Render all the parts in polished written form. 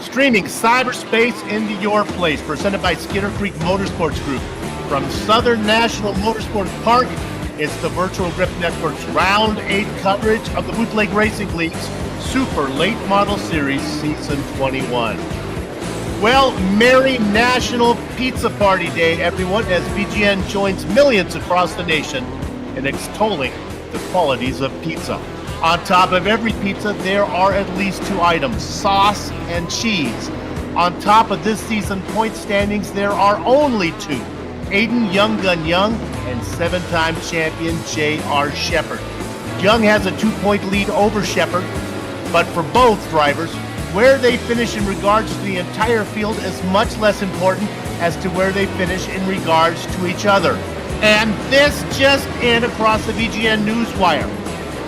Streaming cyberspace into your place, presented by Skitter Creek Motorsports Group. From Southern National Motorsports Park, it's the Virtual Grip Network's Round 8 coverage of the Bootleg Racing League's Super Late Model Series Season 21. Well, Merry National Pizza Party Day, everyone, as BGN joins millions across the nation in extolling the qualities of pizza. On top of every pizza, there are at least two items, sauce and cheese. On top of this season point standings, there are only two, Aiden Young Gun Young and seven-time champion J.R. Shepard. Young has a 2-point lead over Shepard, but for both drivers, where they finish in regards to the entire field is much less important as to where they finish in regards to each other. And this just in across the VGN Newswire.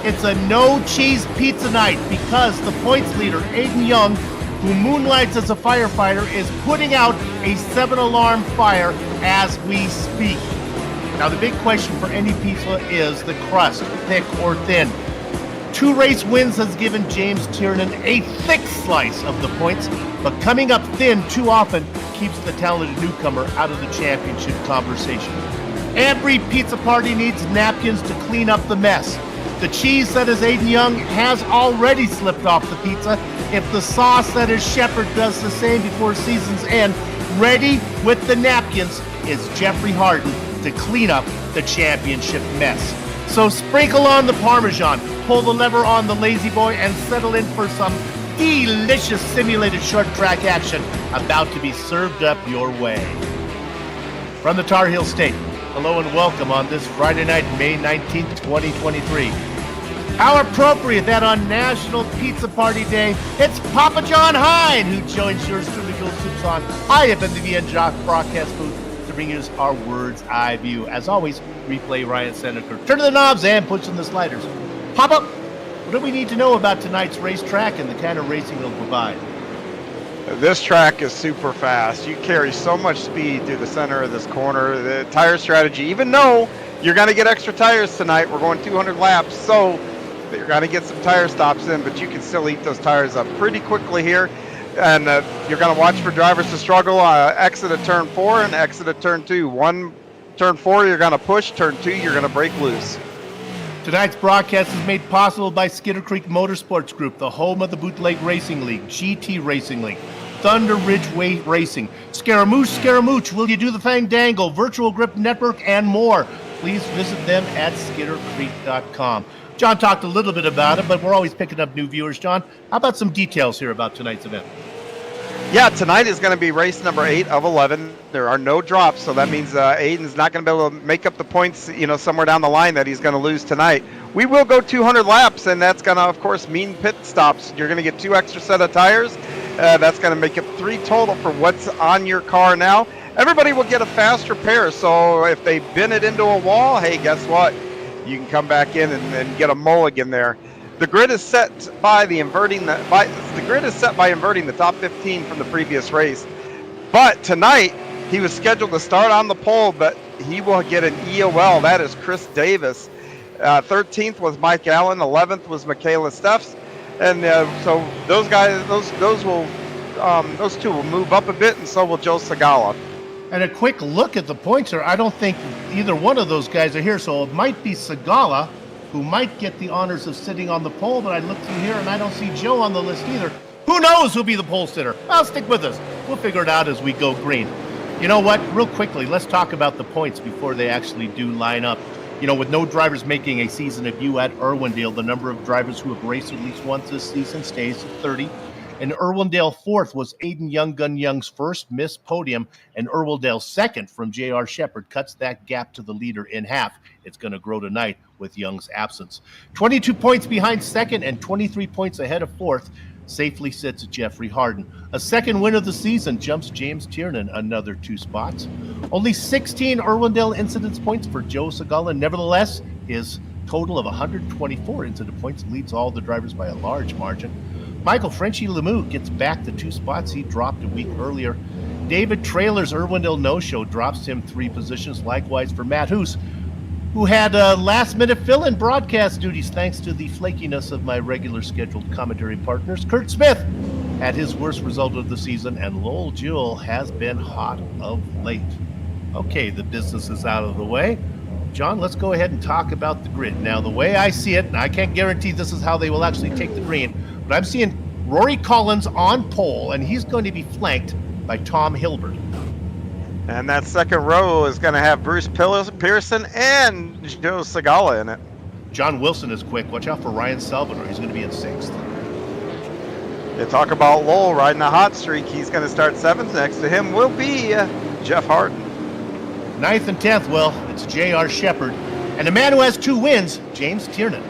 It's a no-cheese pizza night because the points leader, Aiden Young, who moonlights as a firefighter, is putting out a 7-alarm fire as we speak. Now, the big question for any pizza is the crust, thick or thin. 2 race wins has given James Tiernan a thick slice of the points, but coming up thin too often keeps the talented newcomer out of the championship conversation. Every pizza party needs napkins to clean up the mess. The cheese that is Aiden Young has already slipped off the pizza. If the sauce that is Shepard does the same before season's end, ready with the napkins is Jeffrey Harden to clean up the championship mess. So sprinkle on the Parmesan, pull the lever on the Lazy Boy, and settle in for some delicious simulated short track action about to be served up your way. From the Tar Heel State, hello and welcome on this Friday night, May 19th, 2023. How appropriate that on National Pizza Party Day, it's Papa John Hine who joins yours truly, Bill Soups on. I have been the VN Jock broadcast booth to bring you our Word's Eye view. As always, replay Ryan Seneca. Turn to the knobs and push in the sliders. Papa, what do we need to know about tonight's racetrack and the kind of racing it'll provide? This track is super fast. You carry so much speed through the center of this corner. The tire strategy, even though you're going to get extra tires tonight, we're going 200 laps, so you're going to get some tire stops in, but you can still eat those tires up pretty quickly here. And you're going to watch for drivers to struggle. Exit at turn 4 and exit at turn 2. Turn 4, you're going to push. Turn 2, you're going to break loose. Tonight's broadcast is made possible by Skitter Creek Motorsports Group, the home of the Bootleg Racing League, GT Racing League, Thunder Ridge Racing, Scaramouche, Will You Do the Fandango, Virtual Grip Network, and more. Please visit them at skittercreek.com. John talked a little bit about it, but we're always picking up new viewers. John, how about some details here about tonight's event? Yeah, tonight is going to be race number 8 of 11. There are no drops, so that means Aiden's not going to be able to make up the points, somewhere down the line that he's going to lose tonight. We will go 200 laps, and that's going to, of course, mean pit stops. You're going to get 2 extra set of tires. That's going to make it 3 total for what's on your car now. Everybody will get a faster pair, so if they bend it into a wall, hey, guess what? You can come back in and get a mulligan there. The grid is set by inverting the top 15 from the previous race. But tonight he was scheduled to start on the pole, but he will get an EOL. That is Chris Davis. 13th was Mike Allen. 11th was Michaela Steffs, and so those guys, those two will move up a bit, and so will Joe Segala. And a quick look at the points here. I don't think either one of those guys are here, so it might be Segala who might get the honors of sitting on the pole, but I look through here and I don't see Joe on the list either. Who knows who'll be the pole sitter? Well, stick with us. We'll figure it out as we go green. You know what? Real quickly, let's talk about the points before they actually do line up. With no drivers making a season debut at Irwindale, the number of drivers who have raced at least once this season stays at 30. And Irwindale 4th was Aiden Young Gun Young's first missed podium, and Irwindale 2nd from J.R. Shepard cuts that gap to the leader in half. It's going to grow tonight with Young's absence. 22 points behind 2nd and 23 points ahead of 4th safely sits Jeffrey Harden. A second win of the season jumps James Tiernan another 2 spots. Only 16 Irwindale incidence points for Joe Segala. Nevertheless, his total of 124 incident points leads all the drivers by a large margin. Michael Frenchie Lemieux gets back the 2 spots he dropped a week earlier. David Traylor's Irwindale no-show drops him 3 positions. Likewise for Matt Hoos, who had last-minute fill-in broadcast duties thanks to the flakiness of my regular scheduled commentary partners. Kurt Smith had his worst result of the season, and Lowell Jewell has been hot of late. Okay, the business is out of the way. John, let's go ahead and talk about the grid. Now, the way I see it, and I can't guarantee this is how they will actually take the green, but I'm seeing Rory Collins on pole, and he's going to be flanked by Tom Hilbert. And that second row is going to have Bruce Pearson and Joe Segala in it. John Wilson is quick. Watch out for Ryan Salvador. He's going to be in 6th. You talk about Lowell riding a hot streak. He's going to start 7th. Next to him will be Jeff Harden. 9th and 10th, well, it's J.R. Shepard. And the man who has 2 wins, James Tiernan.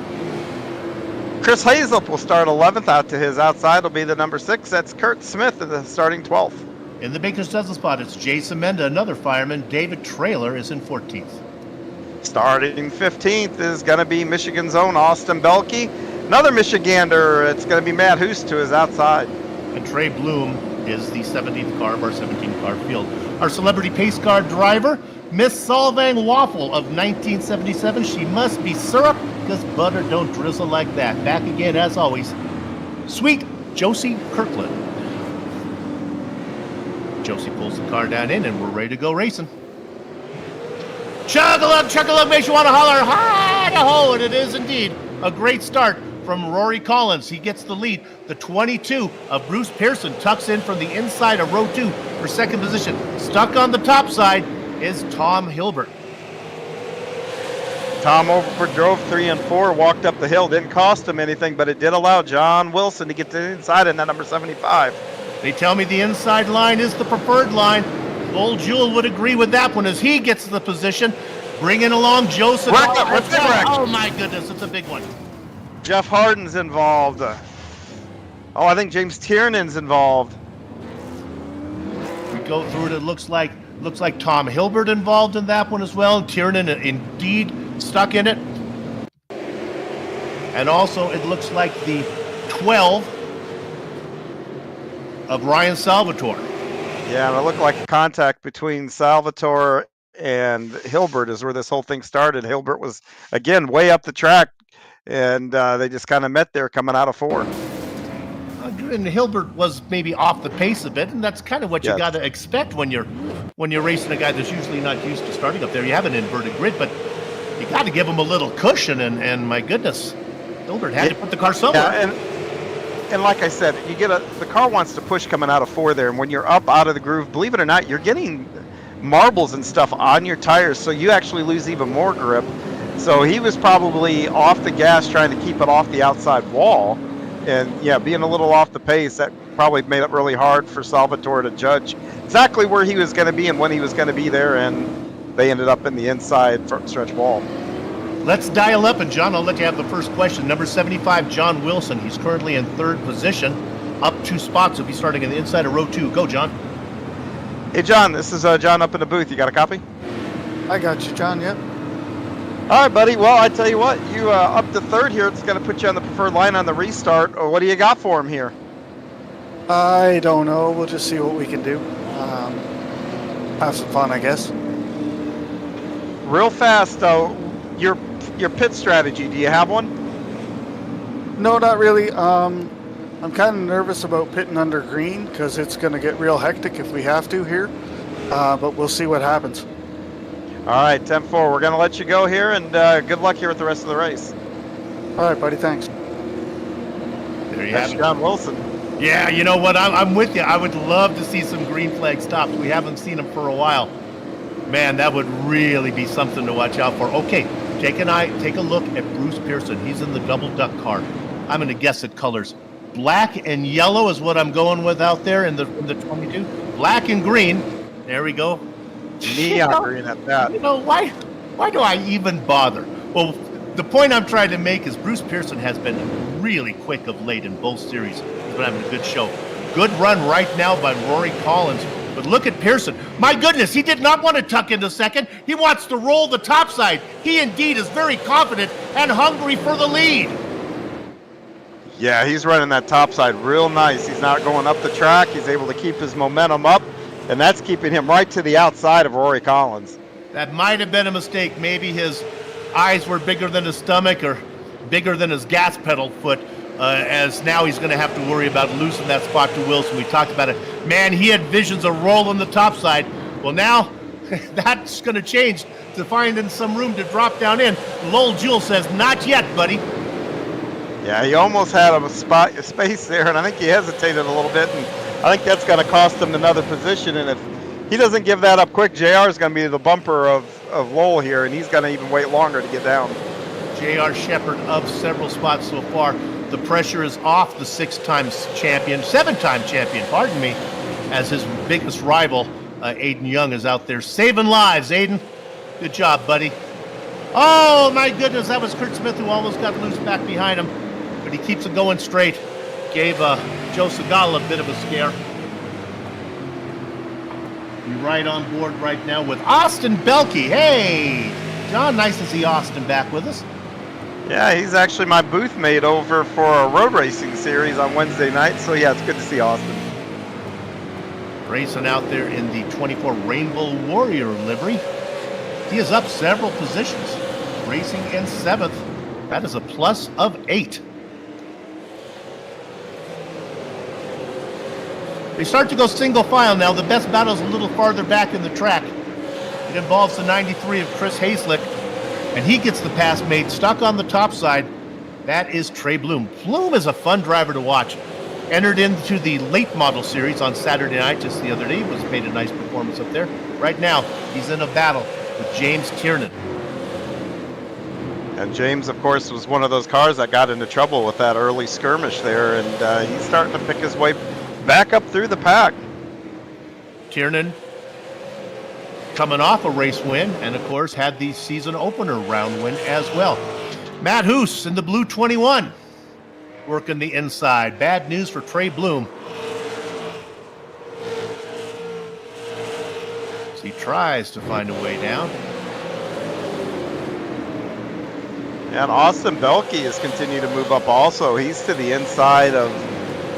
Chris Hazelup will start 11th. Out to his outside will be the number 6. That's Kurt Smith in the starting 12th. In the Baker's dozen spot, it's Jason Menda, another fireman. David Trailer is in 14th. Starting 15th is going to be Michigan's own Austin Belke. Another Michigander, it's going to be Matt Hoos to his outside. And Trey Bloom is the 17th car of our 17-car field. Our celebrity pace car driver, Miss Solvang Waffle of 1977. She must be syrup, because butter don't drizzle like that. Back again, as always, sweet Josie Kirkland. Josie pulls the car down in, and we're ready to go racing. Chug-a-lug, makes you want to holler, hi-da-ho, and it is indeed a great start from Rory Collins. He gets the lead. The 22 of Bruce Pearson tucks in from the inside of row 2 for second position. Stuck on the top side is Tom Hilbert. Tom overdrove 3 and 4, walked up the hill. Didn't cost him anything, but it did allow John Wilson to get to the inside in that number 75. They tell me the inside line is the preferred line. Old Jewell would agree with that one as he gets the position. Bringing along Joseph. Oh my goodness, it's a big one. Jeff Harden's involved. I think James Tiernan's involved. We go through it. It looks like Tom Hilbert involved in that one as well. Tiernan indeed stuck in it. And also it looks like the 12 of Ryan Salvatore. Yeah, and it looked like a contact between Salvatore and Hilbert is where this whole thing started. Hilbert was, again, way up the track, and they just kind of met there coming out of 4. And Hilbert was maybe off the pace a bit, and that's kind of what you got to expect when you're racing a guy that's usually not used to starting up there. You have an inverted grid, but you got to give him a little cushion, and my goodness, Hilbert had to put the car somewhere. Yeah, and like I said, the car wants to push coming out of 4 there, and when you're up out of the groove, believe it or not, you're getting marbles and stuff on your tires, so you actually lose even more grip. So he was probably off the gas trying to keep it off the outside wall, and yeah, being a little off the pace, that probably made it really hard for Salvatore to judge exactly where he was going to be and when he was going to be there, and they ended up in the inside front stretch wall. Let's dial up, and John, I'll let you have the first question. Number 75, John Wilson. He's currently in 3rd position, up 2 spots. He'll be starting in the inside of row 2. Go, John. Hey, John, this is John up in the booth. You got a copy? I got you, John, yep. All right, buddy. Well, I tell you what, you up to 3rd here. It's going to put you on the preferred line on the restart. What do you got for him here? I don't know. We'll just see what we can do. Have some fun, I guess. Real fast, your pit strategy, do you have one? No, not really. I'm kind of nervous about pitting under green because it's going to get real hectic if we have to here. But we'll see what happens. All right, 10-4. We're going to let you go here, and good luck here with the rest of the race. All right, buddy. Thanks. There you That's have it. John Wilson. Yeah, you know what? I'm with you. I would love to see some green flag stops. We haven't seen them for a while. Man, that would really be something to watch out for. Okay, take a look at Bruce Pearson. He's in the double duck car. I'm going to guess at colors. Black and yellow is what I'm going with out there in the 22. Black and green. There we go. Neon green at that. You know, why do I even bother? Well, the point I'm trying to make is Bruce Pearson has been really quick of late in both series. He's been having a good show. Good run right now by Rory Collins. But look at Pearson. My goodness, he did not want to tuck into second. He wants to roll the topside. He indeed is very confident and hungry for the lead. Yeah, he's running that topside real nice. He's not going up the track. He's able to keep his momentum up, and that's keeping him right to the outside of Rory Collins. That might have been a mistake. Maybe his eyes were bigger than his stomach or bigger than his gas pedal foot. as now he's going to have to worry about losing that spot to Wilson. We talked about it. Man, he had visions of rolling the top side. Well, now that's going to change to finding some room to drop down in. Lowell Jewell says, not yet, buddy. Yeah, he almost had a space there, and I think he hesitated a little bit, and I think that's going to cost him another position. And if he doesn't give that up quick, JR is going to be the bumper of Lowell here, and he's going to even wait longer to get down. J.R. Shepard of several spots so far. The pressure is off the seven-time champion, pardon me, as his biggest rival, Aiden Young, is out there saving lives. Aiden, good job, buddy. Oh, my goodness, that was Kurt Smith who almost got loose back behind him, but he keeps it going straight. Gave Joe Segala a bit of a scare. We're right on board right now with Austin Belke. Hey, John, nice to see Austin back with us. Yeah, he's actually my booth mate over for a road racing series on Wednesday night. So yeah, it's good to see Austin. Racing out there in the 24 Rainbow Warrior livery. He is up several positions. Racing in 7th. That is a plus of 8. They start to go single file now. The best battle is a little farther back in the track. It involves the 93 of Chris Hazlitt. And he gets the pass made, stuck on the top side. That is Trey Bloom. Bloom is a fun driver to watch. Entered into the late model series on Saturday night just the other day. Made a nice performance up there. Right now, he's in a battle with James Tiernan. And James, of course, was one of those cars that got into trouble with that early skirmish there. And he's starting to pick his way back up through the pack. Tiernan coming off a race win, and of course had the season opener round win as well. Matt Hoos in the blue 21 working the inside. Bad news for Trey Bloom. As he tries to find a way down. And Austin Belke has continued to move up also. He's to the inside of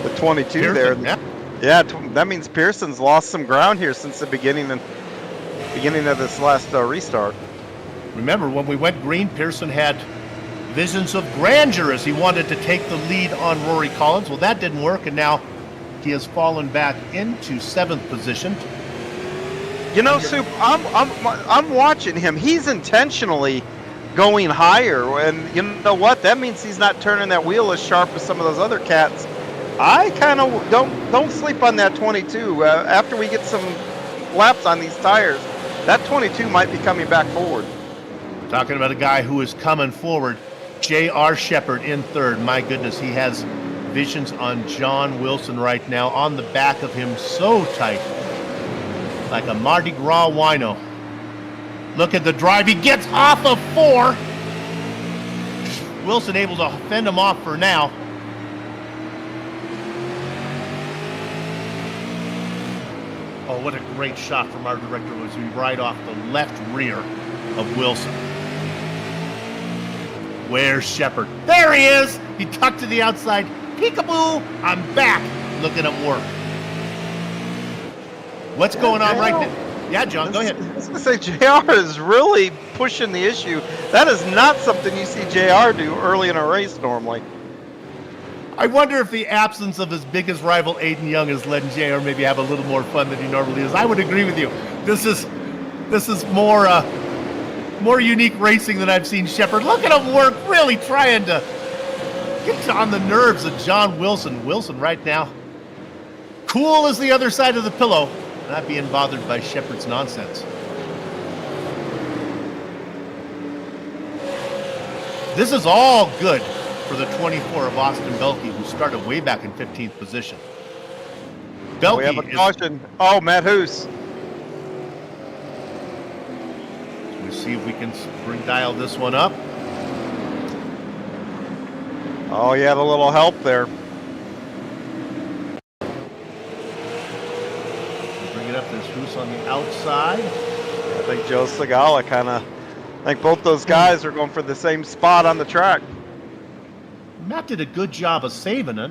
the 22 Pearson, there. Yeah, that means Pearson's lost some ground here since the beginning of this last restart. Remember, when we went green, Pearson had visions of grandeur as he wanted to take the lead on Rory Collins. Well, that didn't work, and now he has fallen back into 7th position. You know, Soup, I'm watching him. He's intentionally going higher, and you know what? That means he's not turning that wheel as sharp as some of those other cats. I kind of don't sleep on that 22. After we get some laps on these tires, that 22 might be coming back forward. Talking about a guy who is coming forward, J.R. Shepard in 3rd. My goodness, he has visions on John Wilson right now, on the back of him, so tight, like a Mardi Gras wino. Look at the drive. He gets off of 4. Wilson able to fend him off for now. Oh, what a great shot from our director as we right off the left rear of Wilson. Where's Shepard? There he is! He tucked to the outside. Peekaboo! I'm back! Look at him work. What's going on right there? Yeah, John, go ahead. I was going to say, JR is really pushing the issue. That is not something you see JR do early in a race normally. I wonder if the absence of his biggest rival, Aiden Young, is letting JR maybe have a little more fun than he normally is. I would agree with you. This is more unique racing than I've seen Shepard. Look at him work, really trying to get on the nerves of John Wilson. Wilson right now, cool as the other side of the pillow, not being bothered by Shepard's nonsense. This is all good for the 24 of Austin Belke, who started way back in 15th position. Belke we have a caution. Oh, Matt Hoos. Let's see if we can dial this one up. Oh, he had a little help there. Bring it up. There's Hoos on the outside. I think Joe Segala I think both those guys are going for the same spot on the track. Matt did a good job of saving it.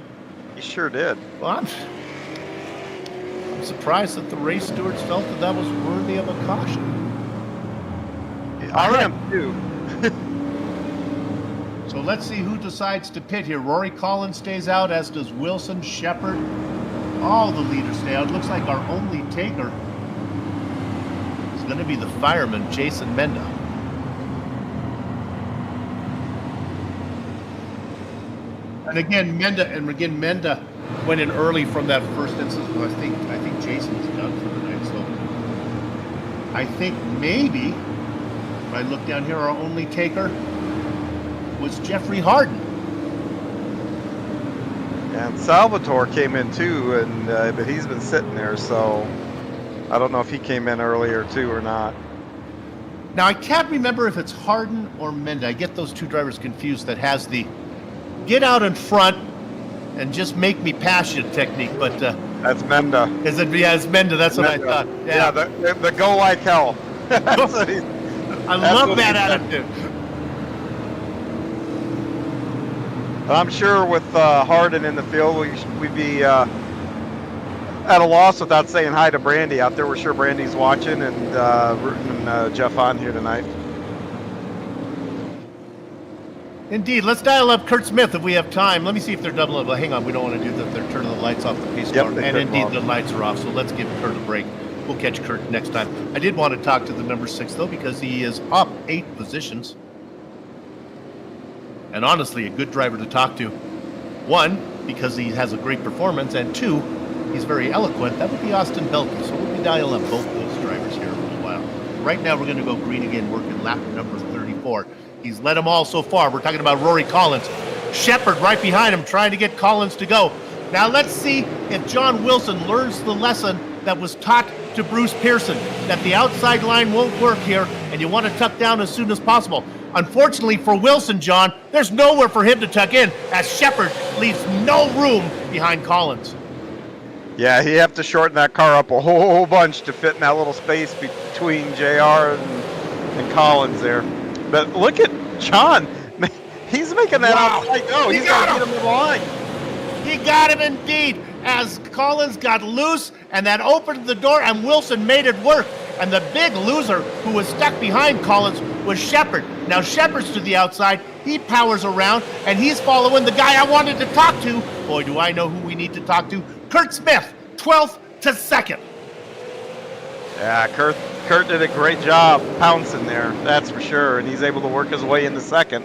He sure did. Well, I'm surprised that the race stewards felt that was worthy of a caution. I am too. So So let's see who decides to pit here. Rory Collins stays out, as does Wilson, Shepard. All the leaders stay out. Looks like our only taker is going to be the fireman, Jason Menda. And again, Menda went in early from that first instance. Well, I think Jason's done for the night. So I think maybe, if I look down here, our only taker was Jeffrey Harden. And Salvatore came in too, and but he's been sitting there, so I don't know if he came in earlier too or not. Now I can't remember if it's Harden or Menda. I get those two drivers confused. That has the get out in front and just make me pass you technique, but that's Menda. Is it? Yeah, it's Menda. That's what Menda. I thought. Yeah, the go like hell. I love that attitude. I'm sure with Harden in the field, we'd be at a loss without saying hi to Brandy out there. We're sure Brandy's watching and rooting Jeff on here tonight. Indeed. Let's dial up Kurt Smith if we have time. Let me see if they're doubling up. Hang on, we don't want to do that. They're turning the lights off the pace car. And indeed, the lights are off, so let's give Kurt a break. We'll catch Kurt next time. I did want to talk to the number 6, though, because he is up 8 positions. And honestly, a good driver to talk to. 1, because he has a great performance, and 2, he's very eloquent. That would be Austin Belke. So we'll be dialing up both those drivers here for a while. Right now, we're going to go green again, working lap number 34. He's led them all so far. We're talking about Rory Collins. Shepard right behind him, trying to get Collins to go. Now let's see if John Wilson learns the lesson that was taught to Bruce Pearson, that the outside line won't work here, and you want to tuck down as soon as possible. Unfortunately for Wilson, John, there's nowhere for him to tuck in, as Shepard leaves no room behind Collins. Yeah, he have to shorten that car up a whole bunch to fit in that little space between JR and Collins there. But look at John. He's making that outside go. He's got to get him in the line. He got him indeed, as Collins got loose, and that opened the door, and Wilson made it work. And the big loser who was stuck behind Collins was Shepard. Now Shepard's to the outside. He powers around, and he's following the guy I wanted to talk to. Boy, do I know who we need to talk to. Kurt Smith, 12th to 2nd. Yeah, Kurt did a great job pouncing there, that's for sure, and he's able to work his way into 2nd.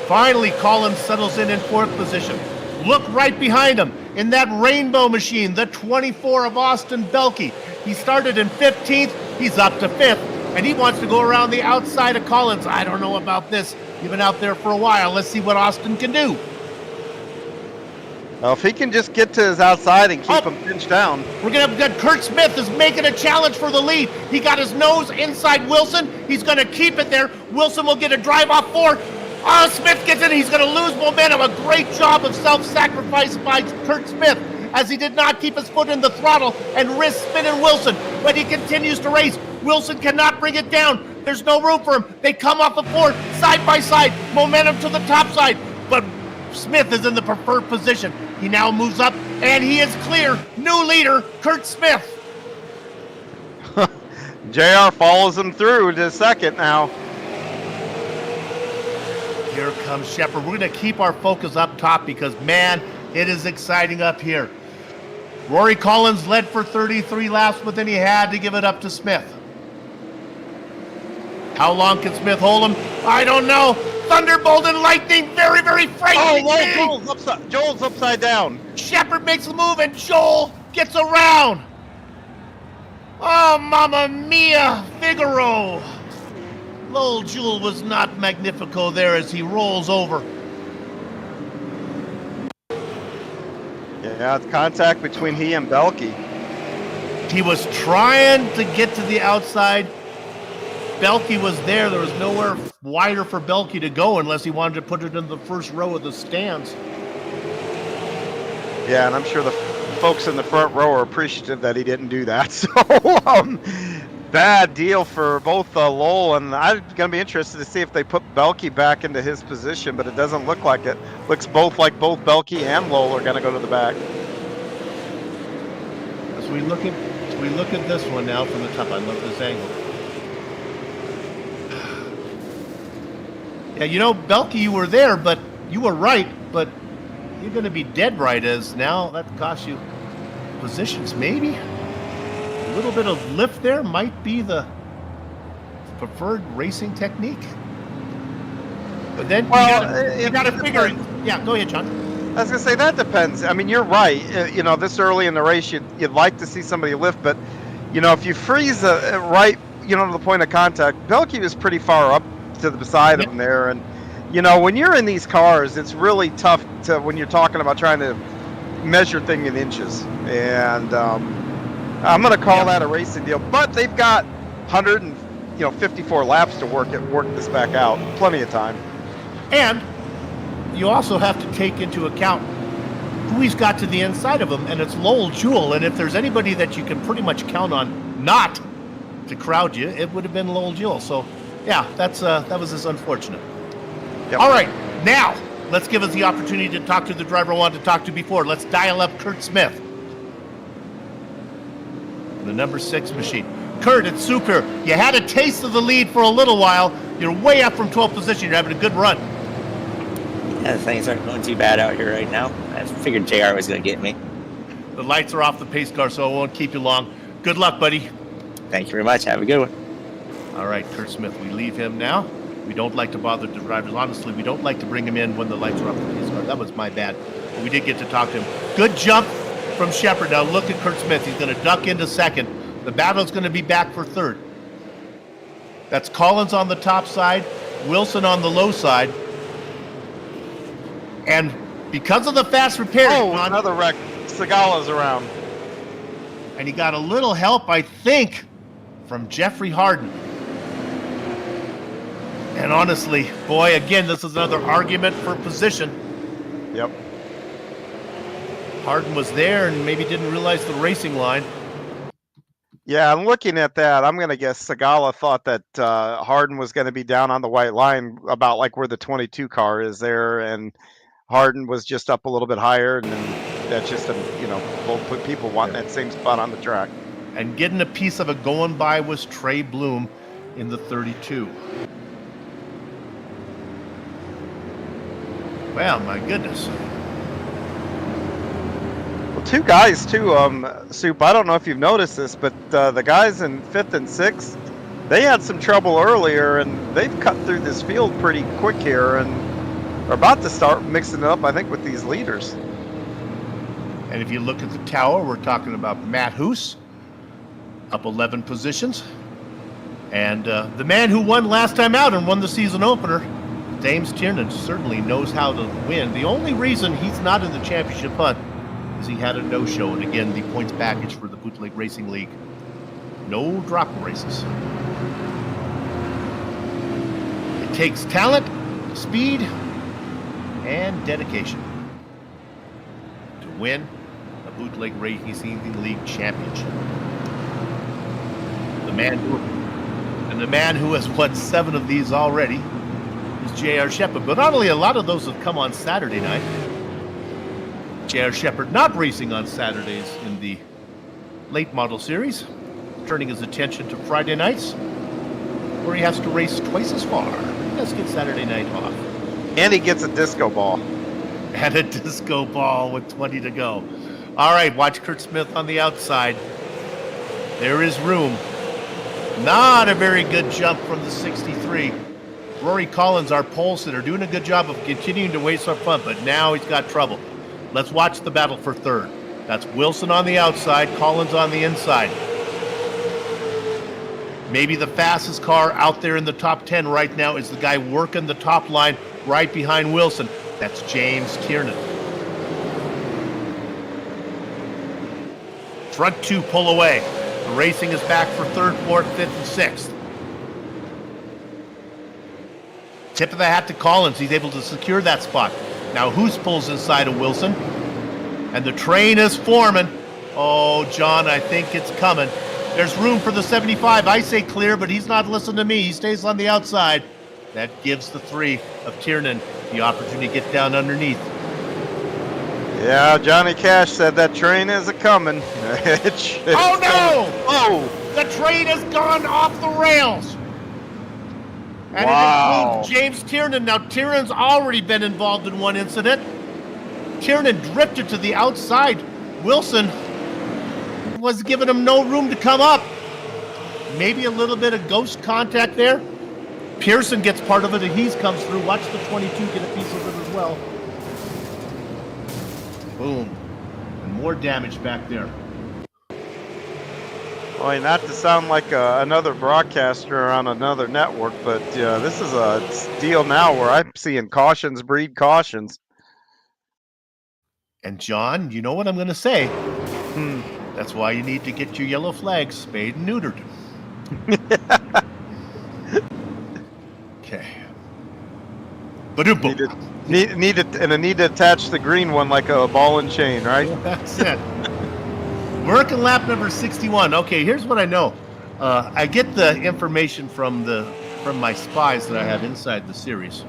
Finally, Collins settles in 4th position. Look right behind him in that rainbow machine, the 24 of Austin Belke. He started in 15th, he's up to 5th, and he wants to go around the outside of Collins. I don't know about this. You've been out there for a while. Let's see what Austin can do. Well, if he can just get to his outside and keep him pinched down. We're going to have Kurt Smith is making a challenge for the lead. He got his nose inside Wilson. He's going to keep it there. Wilson will get a drive off 4. Oh, Smith gets in. He's going to lose momentum. A great job of self-sacrifice by Kurt Smith, as he did not keep his foot in the throttle and risk spinning Wilson. But he continues to race. Wilson cannot bring it down. There's no room for him. They come off of 4, side by side. Momentum to the top side. But Smith is in the preferred position. He now moves up, and he is clear. New leader, Kurt Smith. JR follows him through to 2nd now. Here comes Shepard. We're going to keep our focus up top because, man, it is exciting up here. Rory Collins led for 33 laps, but then he had to give it up to Smith. How long can Smith hold him? I don't know. Thunderbolt and lightning, very, very frightening. Oh, Joel's upside down. Shepard makes the move, and Joel gets around. Oh, mamma mia, Figaro. Lowell Jewell was not magnifico there as he rolls over. Yeah, it's contact between he and Belke. He was trying to get to the outside. Belke was there. There was nowhere wider for Belke to go unless he wanted to put it in the first row of the stands. Yeah, and I'm sure the folks in the front row are appreciative that he didn't do that. So, bad deal for both Lowell, and I'm going to be interested to see if they put Belke back into his position, but it doesn't look like it. Looks like both Belke and Lowell are going to go to the back. As we look at this one now from the top, I love this angle. Yeah, you know, Belky, you were there, but you were right, but you're going to be dead right as now that costs you positions, maybe? A little bit of lift there might be the preferred racing technique. But then you got to figure it. Yeah, go ahead, John. I was gonna say that depends. I mean, you're right. You know, this early in the race, you'd like to see somebody lift, but you know, if you freeze right, you know, to the point of contact, Belky was pretty far up to the side of him there, and you know, when you're in these cars, it's really tough to when you're talking about trying to measure thing in inches. And I'm gonna call that a racing deal, but they've got 154 laps to work this back out. Plenty of time. And you also have to take into account who he's got to the inside of him, and it's Lowell Jewell. And if there's anybody that you can pretty much count on not to crowd you, it would have been Lowell Jewell. So, yeah, that was just unfortunate. Yep. All right, now let's give us the opportunity to talk to the driver I wanted to talk to before. Let's dial up Kurt Smith, the number 6 machine. Kurt, it's super. You had a taste of the lead for a little while. You're way up from 12th position. You're having a good run. Yeah, things aren't going too bad out here right now. I figured JR was going to get me. The lights are off the pace car, so I won't keep you long. Good luck, buddy. Thank you very much. Have a good one. All right, Kurt Smith, we leave him now. We don't like to bother the drivers. Honestly, we don't like to bring him in when the lights are off the pace car. That was my bad. But we did get to talk to him. Good jump from Shepard. Now look at Kurt Smith. He's going to duck into second. The battle's going to be back for third. That's Collins on the top side, Wilson on the low side. And because of the fast repair, another wreck. Segala's around. And he got a little help, I think, from Jeffrey Harden. And honestly, boy, again, this is another argument for position. Yep. Harden was there and maybe didn't realize the racing line. Yeah, I'm looking at that. I'm going to guess Segala thought that Harden was going to be down on the white line about like where the 22 car is there, and Harden was just up a little bit higher, and then that's just, both people want that same spot on the track. And getting a piece of it going by was Trey Bloom in the 32. Well, my goodness. Well, two guys too, Soup. I don't know if you've noticed this, but the guys in 5th and 6th, they had some trouble earlier, and they've cut through this field pretty quick here, and are about to start mixing it up, I think, with these leaders. And if you look at the tower, we're talking about Matt Hoos, up 11 positions. And the man who won last time out and won the season opener, James Tiernan, certainly knows how to win. The only reason he's not in the championship hunt is he had a no-show. And again, the points package for the Bootleg Racing League. No drop races. It takes talent, speed, and dedication to win a Bootleg Racing League championship. The man who has won 7 of these already is J.R. Shepard. But not only a lot of those have come on Saturday night. J.R. Shepard not racing on Saturdays in the late model series, turning his attention to Friday nights, where he has to race twice as far. Let's get Saturday night off. And he gets a disco ball. And a disco ball with 20 to go. All right, watch Kurt Smith on the outside. There is room. Not a very good jump from the 63. Rory Collins, our pole sitter, doing a good job of continuing to waste our front, but now he's got trouble. Let's watch the battle for third. That's Wilson on the outside, Collins on the inside. Maybe the fastest car out there in the top 10 right now is the guy working the top line right behind Wilson. That's James Tiernan. Front 2 pull away. The racing is back for 3rd, 4th, 5th, and 6th. Tip of the hat to Collins. He's able to secure that spot. Now Hoos pulls inside of Wilson. And the train is forming. Oh, John, I think it's coming. There's room for the 75. I say clear, but he's not listening to me. He stays on the outside. That gives the 3 of Tiernan the opportunity to get down underneath. Yeah, Johnny Cash said that train is a-coming. Oh, no! Oh! The train has gone off the rails. And Wow. it includes James Tiernan. Now, Tiernan's already been involved in one incident. Tiernan drifted to the outside. Wilson was giving him no room to come up. Maybe a little bit of ghost contact there. Pearson gets part of it, and he comes through. Watch the 22 get a piece of it as well. Boom. And more damage back there. Boy, not to sound like another broadcaster on another network, but this is a deal now where I'm seeing cautions breed cautions. And John, you know what I'm going to say. That's why you need to get your yellow flags spayed and neutered. Okay. Need to attach the green one like a ball and chain, right? That's it. Working lap number 61. Okay, here's what I know. I get the information from my spies that I have inside the series,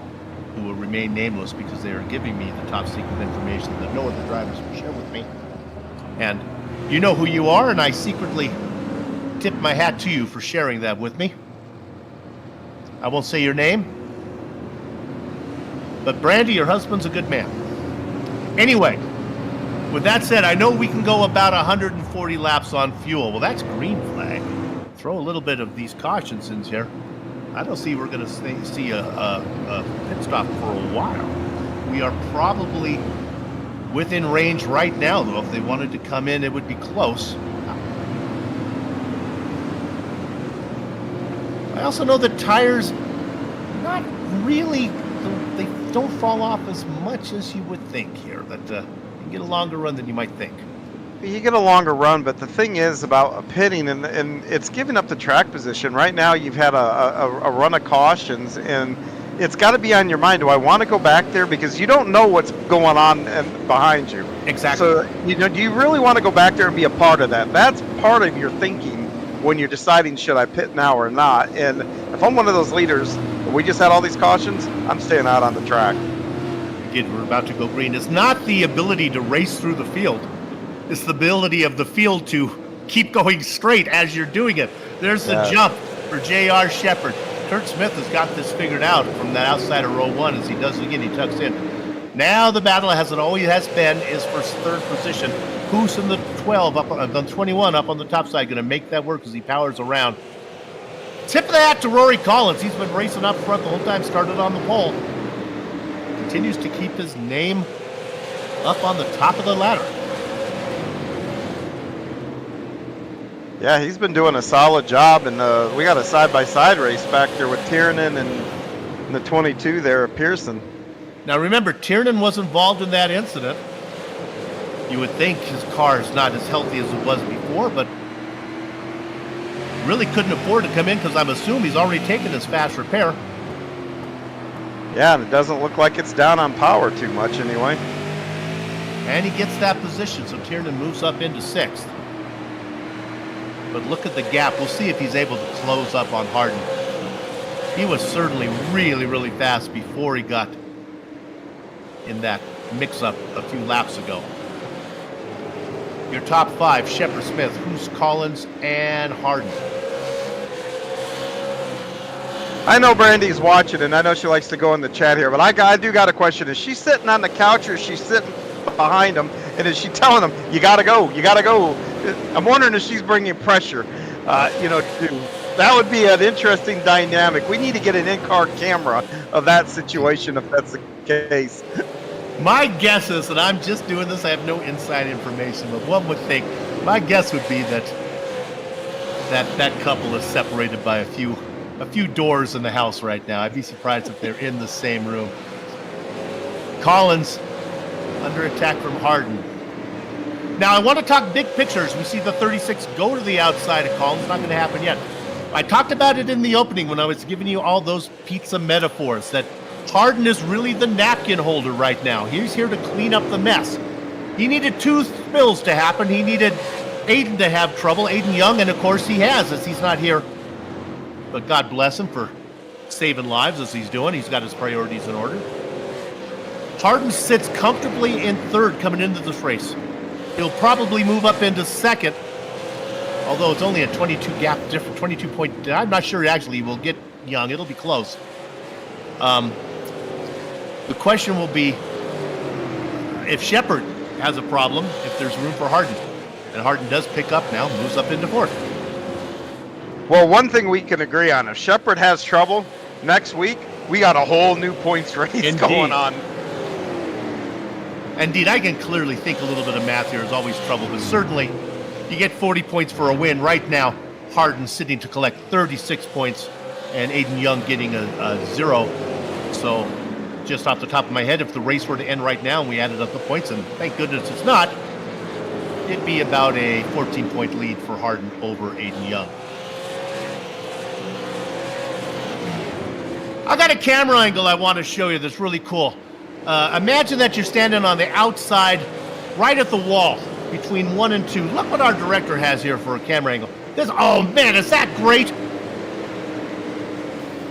who will remain nameless because they are giving me the top secret information that no other drivers will share with me. And you know who you are, and I secretly tip my hat to you for sharing that with me. I won't say your name, but Brandy, your husband's a good man. Anyway, with that said, I know we can go about 140 laps on fuel. Well, that's green flag. Throw a little bit of these cautions in here. I don't see we're going to see a pit stop for a while. We are probably within range right now, though. If they wanted to come in, it would be close. I also know that tires, not really, they don't fall off as much as you would think here. That you can get a longer run than you might think. You get a longer run, but the thing is about pitting, and it's giving up the track position. Right now, you've had a run of cautions, and it's got to be on your mind. Do I want to go back there? Because you don't know what's going on behind you. Exactly. So, do you really want to go back there and be a part of that? That's part of your thinking when you're deciding, should I pit now or not? And if I'm one of those leaders, we just had all these cautions, I'm staying out on the track. Again, we're about to go green. It's not the ability to race through the field. It's the ability of the field to keep going straight as you're doing it. There's the jump for J.R. Shepard. Kurt Smith has got this figured out from the outside of row one. As he does it again, he tucks in. Now the battle, as it always has been, is for third position. Who's in the 12 up on the 21 up on the top side going to make that work as he powers around? Tip of the hat to Rory Collins. He's been racing up front the whole time, started on the pole. Continues to keep his name up on the top of the ladder. Yeah, he's been doing a solid job, and we got a side-by-side race back there with Tiernan and the 22 there at Pearson. Now remember, Tiernan was involved in that incident. You would think his car is not as healthy as it was before, but really couldn't afford to come in because I'm assuming he's already taken his fast repair. Yeah, and it doesn't look like it's down on power too much anyway. And he gets that position, so Tiernan moves up into 6th. But look at the gap. We'll see if he's able to close up on Harden. He was certainly really, really fast before he got in that mix-up a few laps ago. Your top 5, Shepard Smith, Hoos Collins, and Harden. I know Brandy's watching, and I know she likes to go in the chat here, but I do got a question. Is she sitting on the couch, or is she sitting behind him, and is she telling him, you gotta go, you gotta go? I'm wondering if she's bringing pressure, that would be an interesting dynamic. We need to get an in-car camera of that situation if that's the case. My guess is, and I'm just doing this, I have no inside information, but one would think, my guess would be that couple is separated by a few doors in the house right now. I'd be surprised if they're in the same room. Collins under attack from Harden. Now, I want to talk big pictures. We see the 36 go to the outside of Collins. Not going to happen yet. I talked about it in the opening when I was giving you all those pizza metaphors, that Harden is really the napkin holder right now. He's here to clean up the mess. He needed 2 spills to happen. He needed Aiden to have trouble, Aiden Young, and of course he has, as he's not here. But God bless him for saving lives as he's doing. He's got his priorities in order. Harden sits comfortably in 3rd coming into this race. He'll probably move up into 2nd, although it's only a 22 gap difference, 22 point. I'm not sure actually he will get Young. It'll be close. The question will be if Shepard has a problem, if there's room for Harden. And Harden does pick up now, moves up into fourth. Well, one thing we can agree on, if Shepard has trouble next week, we got a whole new points race Indeed. going on. Indeed, I can clearly think a little bit of math here is always trouble, but certainly you get 40 points for a win. Right now, Harden sitting to collect 36 points and Aiden Young getting a 0. So just off the top of my head, if the race were to end right now and we added up the points, and thank goodness it's not, it'd be about a 14-point lead for Harden over Aiden Young. I got a camera angle I want to show you that's really cool. Imagine that you're standing on the outside, right at the wall, between 1 and 2. Look what our director has here for a camera angle. Oh man, is that great?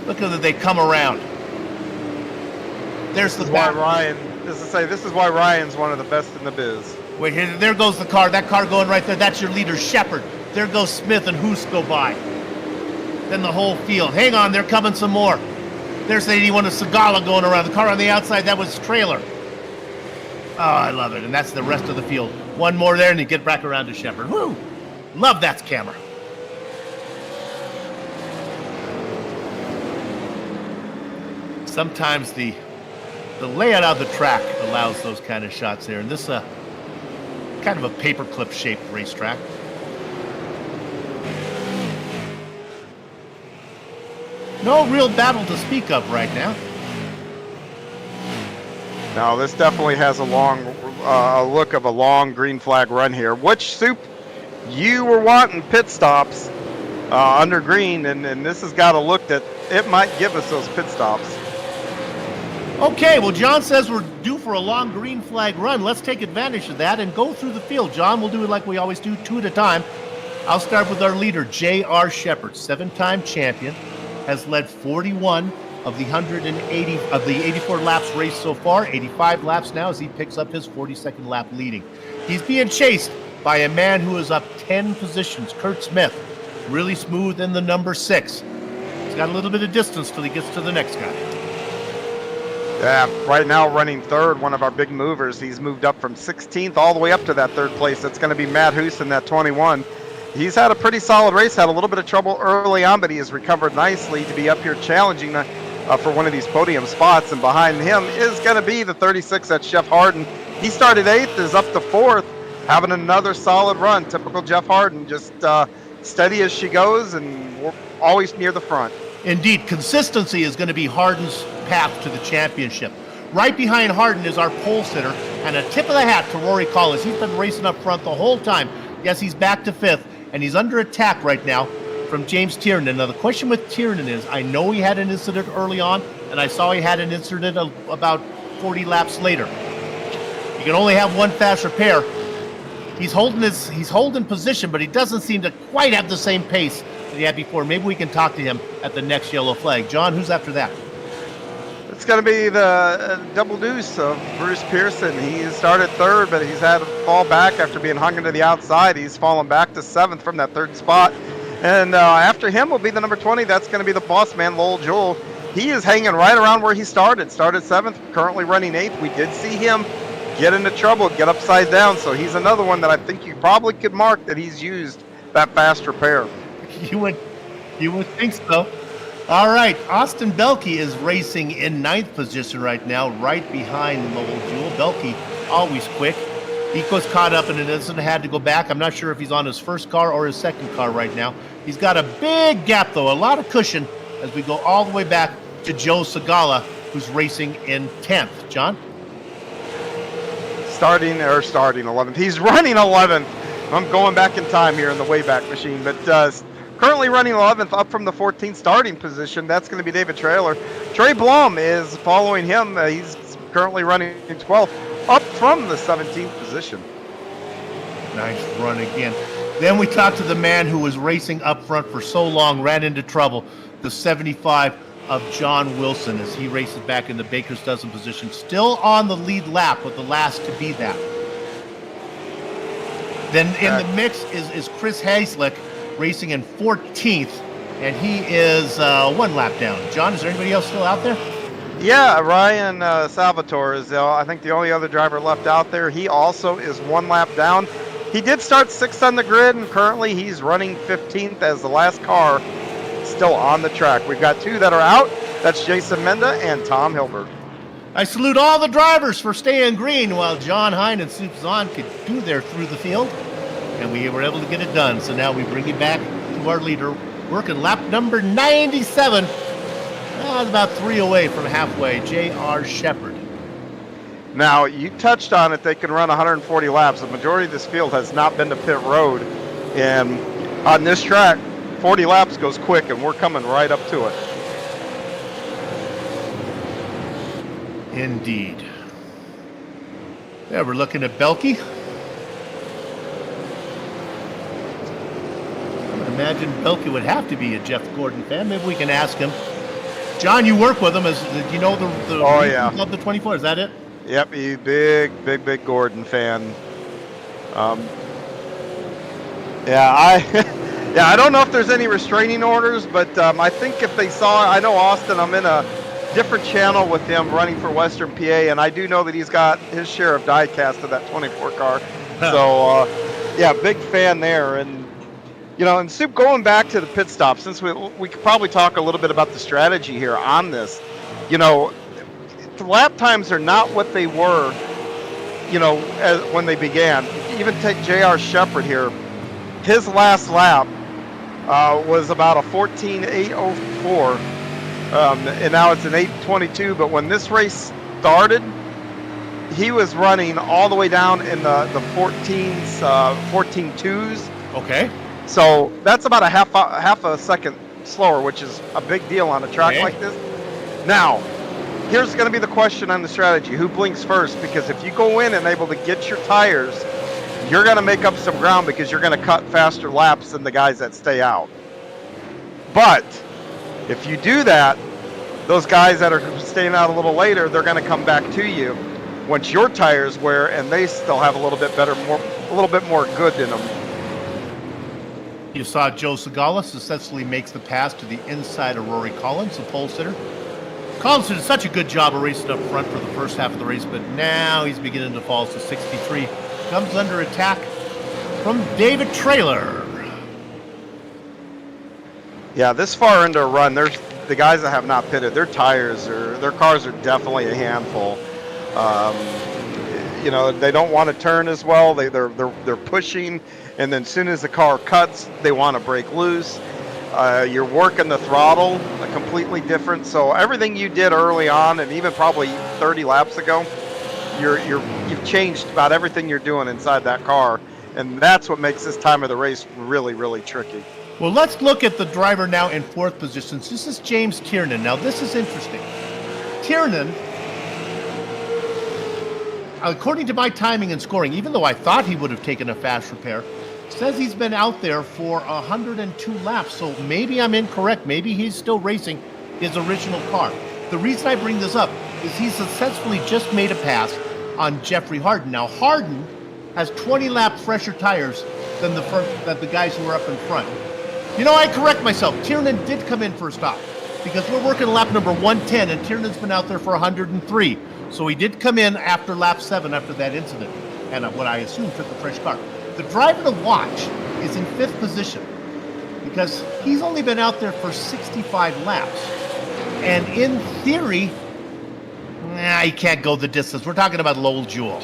Look at that they come around. There's the back. This is why Ryan's one of the best in the biz. Wait, here, there goes the car. That car going right there. That's your leader, Shepard. There goes Smith and Hoos go by. Then the whole field. Hang on, they're coming some more. There's the 81 of Segala going around. The car on the outside, that was trailer. Oh, I love it. And that's the rest of the field. One more there, and you get back around to Shepard. Woo! Love that camera. Sometimes the layout of the track allows those kind of shots there. And this kind of a paperclip shaped racetrack. No real battle to speak of right now. Now this definitely has a look of a long green flag run here. Which Soup, you were wanting pit stops under green, and this has got a look that it might give us those pit stops. Okay, well, John says we're due for a long green flag run. Let's take advantage of that and go through the field. John, we'll do it like we always do, 2 at a time. I'll start with our leader, J.R. Shepard, 7-time champion, has led 41 of the 180 of the 84 laps raced so far, 85 laps now as he picks up his 42nd lap leading. He's being chased by a man who is up 10 positions, Kurt Smith, really smooth in the number 6. He's got a little bit of distance till he gets to the next guy. Yeah, right now running third, one of our big movers. He's moved up from 16th all the way up to that third place. That's going to be Matt Hoos in that 21. He's had a pretty solid race, had a little bit of trouble early on, but he has recovered nicely to be up here challenging for one of these podium spots. And behind him is going to be the 36, that's Jeff Harden. He started 8th, is up to 4th, having another solid run. Typical Jeff Harden, just steady as she goes, and we're always near the front. Indeed, consistency is going to be Harden's path to the championship. Right behind Harden is our pole sitter, and a tip of the hat to Rory Collis. He's been racing up front the whole time. Yes, he's back to 5th, and he's under attack right now from James Tiernan. Now, the question with Tiernan is, I know he had an incident early on, and I saw he had an incident about 40 laps later. You can only have one fast repair. He's holding position, but he doesn't seem to quite have the same pace that he had before. Maybe we can talk to him at the next yellow flag. John, who's after that? It's going to be the double deuce of Bruce Pearson. He started 3rd, but he's had to fall back after being hung into the outside. He's fallen back to 7th from that 3rd spot. And after him will be the number 20. That's going to be the boss man, Lowell Jewell. He is hanging right around where he started. Started 7th, currently running 8th. We did see him get into trouble, get upside down. So he's another one that I think you probably could mark that he's used that fast repair. You would think so. All right, Austin Belkey is racing in 9th position right now, right behind Lowell Jewell. Belkey, always quick. He was caught up in an incident, had to go back. I'm not sure if he's on his first car or his second car right now. He's got a big gap, though, a lot of cushion as we go all the way back to Joe Segala, who's racing in 10th. John? Starting 11th. He's running 11th. I'm going back in time here in the Wayback Machine, but currently running 11th, up from the 14th starting position. That's going to be David Traylor. Trey Blum is following him. He's currently running 12th, up from the 17th position. Nice run again. Then we talked to the man who was racing up front for so long, ran into trouble, the 75 of John Wilson, as he races back in the Baker's Dozen position. Still on the lead lap, but the last to be that. Then in the mix is Chris Haslick, racing in 14th, and he is 1 lap down. John, is there anybody else still out there? Yeah, Ryan Salvatore is, I think, the only other driver left out there. He also is 1 lap down. He did start 6th on the grid, and currently he's running 15th as the last car still on the track. We've got 2 that are out. That's Jason Menda and Tom Hilbert. I salute all the drivers for staying green while John Hine and Soup Zahn could do their through the field, and we were able to get it done. So now we bring it back to our leader, working lap number 97. About 3 away from halfway, J.R. Shepard. Now, you touched on it. They can run 140 laps. The majority of this field has not been to pit road. And on this track, 40 laps goes quick, and we're coming right up to it. Indeed. Yeah, we're looking at Belke. I would imagine Belke would have to be a Jeff Gordon fan. Maybe we can ask him. John, you work with him. Do you know the oh, yeah. of the 24? Is that it? Yep, he's big Gordon fan. I don't know if there's any restraining orders, but I think if they saw, I know Austin, I'm in a different channel with him running for Western PA, and I do know that he's got his share of die cast of that 24 car. So, big fan there. And, and Soup, going back to the pit stop, since we could probably talk a little bit about the strategy here on this. The lap times are not what they were, when they began. Even take J.R. Shepard here. His last lap was about a 14.804, and now it's an 8.22. But when this race started, he was running all the way down in the 14s, 14.2s. Okay. So that's about a half a second slower, which is a big deal on a track like this. Now, here's going to be the question on the strategy. Who blinks first? Because if you go in and able to get your tires, you're going to make up some ground because you're going to cut faster laps than the guys that stay out. But if you do that, those guys that are staying out a little later, they're going to come back to you once your tires wear and they still have a little bit more good in them. You saw Joe Segala successfully makes the pass to the inside of Rory Collins, the pole sitter. Collins did such a good job of racing up front for the first half of the race, but now he's beginning to fall to 63. Comes under attack from David Traylor. Yeah, this far into a run, there's the guys that have not pitted. Their cars are definitely a handful. They don't want to turn as well. They're pushing, and then as soon as the car cuts, they want to break loose. You're working the throttle completely different. So everything you did early on, and even probably 30 laps ago, you've changed about everything you're doing inside that car, and that's what makes this time of the race really, really tricky. Well, let's look at the driver now in 4th position. This is James Tiernan. Now, this is interesting. Tiernan, according to my timing and scoring, even though I thought he would have taken a fast repair, says he's been out there for 102 laps. So maybe I'm incorrect. Maybe he's still racing his original car. The reason I bring this up is he successfully just made a pass on Jeffrey Harden. Now, Harden has 20 laps fresher tires than the guys who are up in front. I correct myself. Tiernan did come in for a stop because we're working lap number 110, and Tiernan's been out there for 103. So he did come in after lap 7 after that incident, and what I assume took a fresh car. The driver to watch is in 5th position because he's only been out there for 65 laps. And in theory, he can't go the distance. We're talking about Lowell Jewell.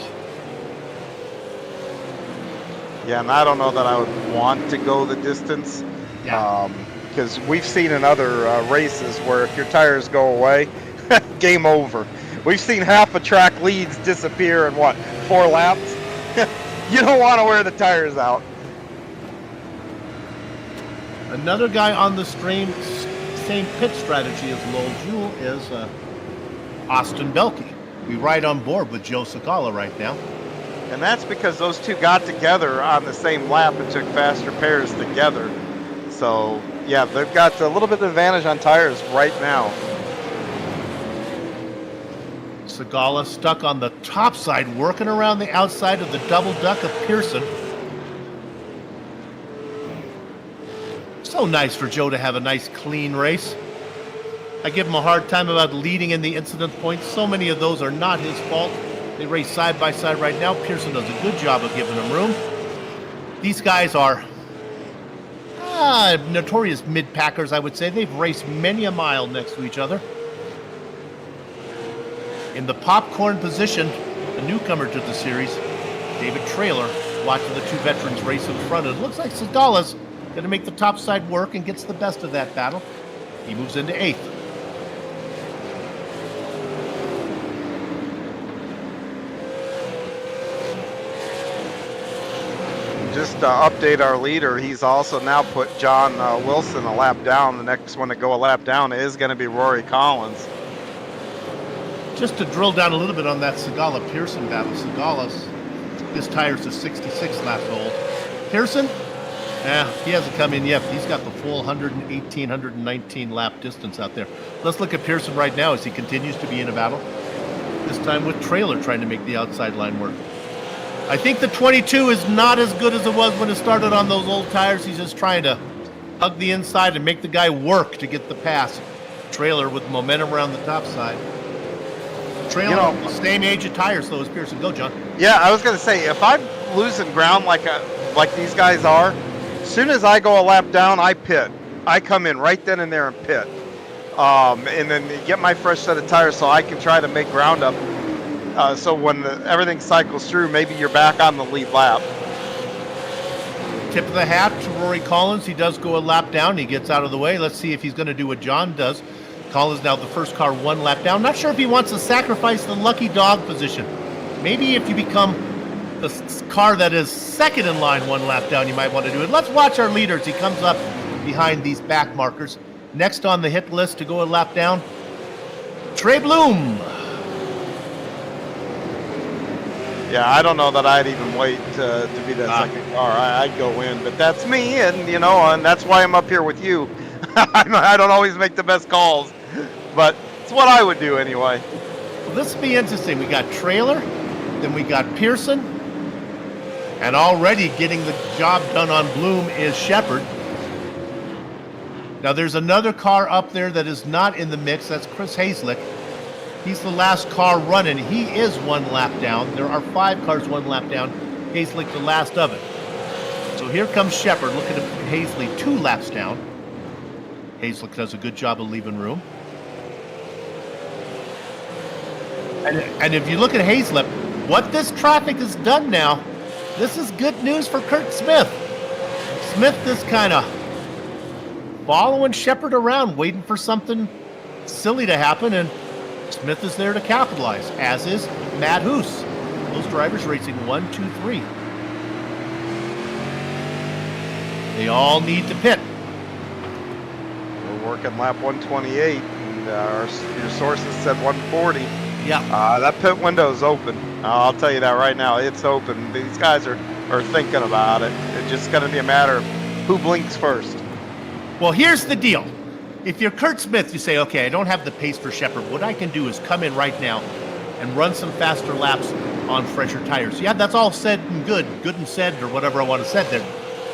Yeah, and I don't know that I would want to go the distance. Yeah. Because we've seen in other races where if your tires go away, game over. We've seen half a track leads disappear in 4 laps? You don't want to wear the tires out. Another guy on the same pit strategy as Lowell Jewell is Austin Belke. We ride on board with Joe Segala right now. And that's because those two got together on the same lap and took fast repairs together. So, yeah, they've got a little bit of advantage on tires right now. Segala stuck on the top side, working around the outside of the double duck of Pearson. So nice for Joe to have a nice clean race. I give him a hard time about leading in the incident points. So many of those are not his fault. They race side by side right now. Pearson does a good job of giving him room. These guys are notorious mid-packers, I would say. They've raced many a mile next to each other. In the popcorn position, a newcomer to the series, David Traylor, watching the two veterans race in front. It looks like Segala's going to make the top side work and gets the best of that battle. He moves into 8th. Just to update our leader, he's also now put John Wilson a lap down. The next one to go a lap down is going to be Rory Collins. Just to drill down a little bit on that Segala-Pearson battle, his tires are 66 laps old. Pearson, he hasn't come in yet. He's got the full 118, 119 lap distance out there. Let's look at Pearson right now as he continues to be in a battle. This time with Traylor trying to make the outside line work. I think the 22 is not as good as it was when it started on those old tires. He's just trying to hug the inside and make the guy work to get the pass. Traylor with momentum around the top side. Traylor, the same age of tires though as Pearson. Go, John. Yeah, I was going to say, if I'm losing ground like these guys are, as soon as I go a lap down, I pit. I come in right then and there and pit. And then get my fresh set of tires so I can try to make ground up. So when everything cycles through, maybe you're back on the lead lap. Tip of the hat to Rory Collins. He does go a lap down. He gets out of the way. Let's see if he's going to do what John does. Collins now the first car 1 lap down. Not sure if he wants to sacrifice the lucky dog position. Maybe if you become the car that is second in line 1 lap down, you might want to do it. Let's watch our leaders. He comes up behind these back markers. Next on the hit list to go a lap down, Trey Bloom. Yeah, I don't know that I'd even wait to be that second car. I'd go in, but that's me, and that's why I'm up here with you. I don't always make the best calls, but it's what I would do anyway. Well, this will be interesting. We got Traylor, then we got Pearson, and already getting the job done on Bloom is Shepard. Now there's another car up there that is not in the mix. That's Chris Hazlick. He's the last car running. He is 1 lap down. There are 5 cars 1 lap down. Hazlick the last of it. So here comes Shepard looking at Hazlick 2 laps down. Hazlick does a good job of leaving room. And if you look at Hazlick, what this traffic has done now, this is good news for Kurt Smith. Smith is kind of following Shepard around, waiting for something silly to happen, and Smith is there to capitalize, as is Matt Hoos. Those drivers racing 1, 2, 3. They all need to pit. We're working lap 128, and your sources said 140. Yeah. That pit window is open. I'll tell you that right now. It's open. These guys are thinking about it. It's just going to be a matter of who blinks first. Well, here's the deal. If you're Kurt Smith, you say, okay, I don't have the pace for Shepard. What I can do is come in right now and run some faster laps on fresher tires. Yeah, that's all said and good and said, or whatever I want to say there.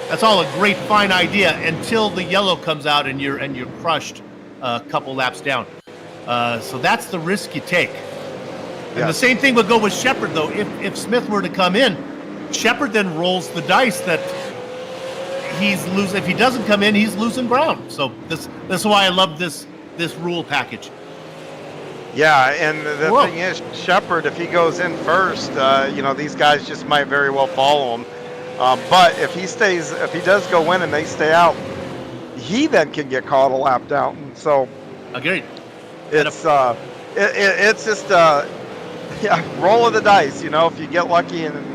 That's all a great, fine idea until the yellow comes out and you're crushed a couple laps down. So that's the risk you take. And the same thing would go with Shepard, though. If Smith were to come in, Shepard then rolls the dice that he's losing. If he doesn't come in, he's losing ground. So this is why I love this rule package. Yeah, and the thing is, Shepard, if he goes in first, these guys just might very well follow him. But if he does go in and they stay out, he then can get caught a lap down. So agreed. It's just roll of the dice. If you get lucky and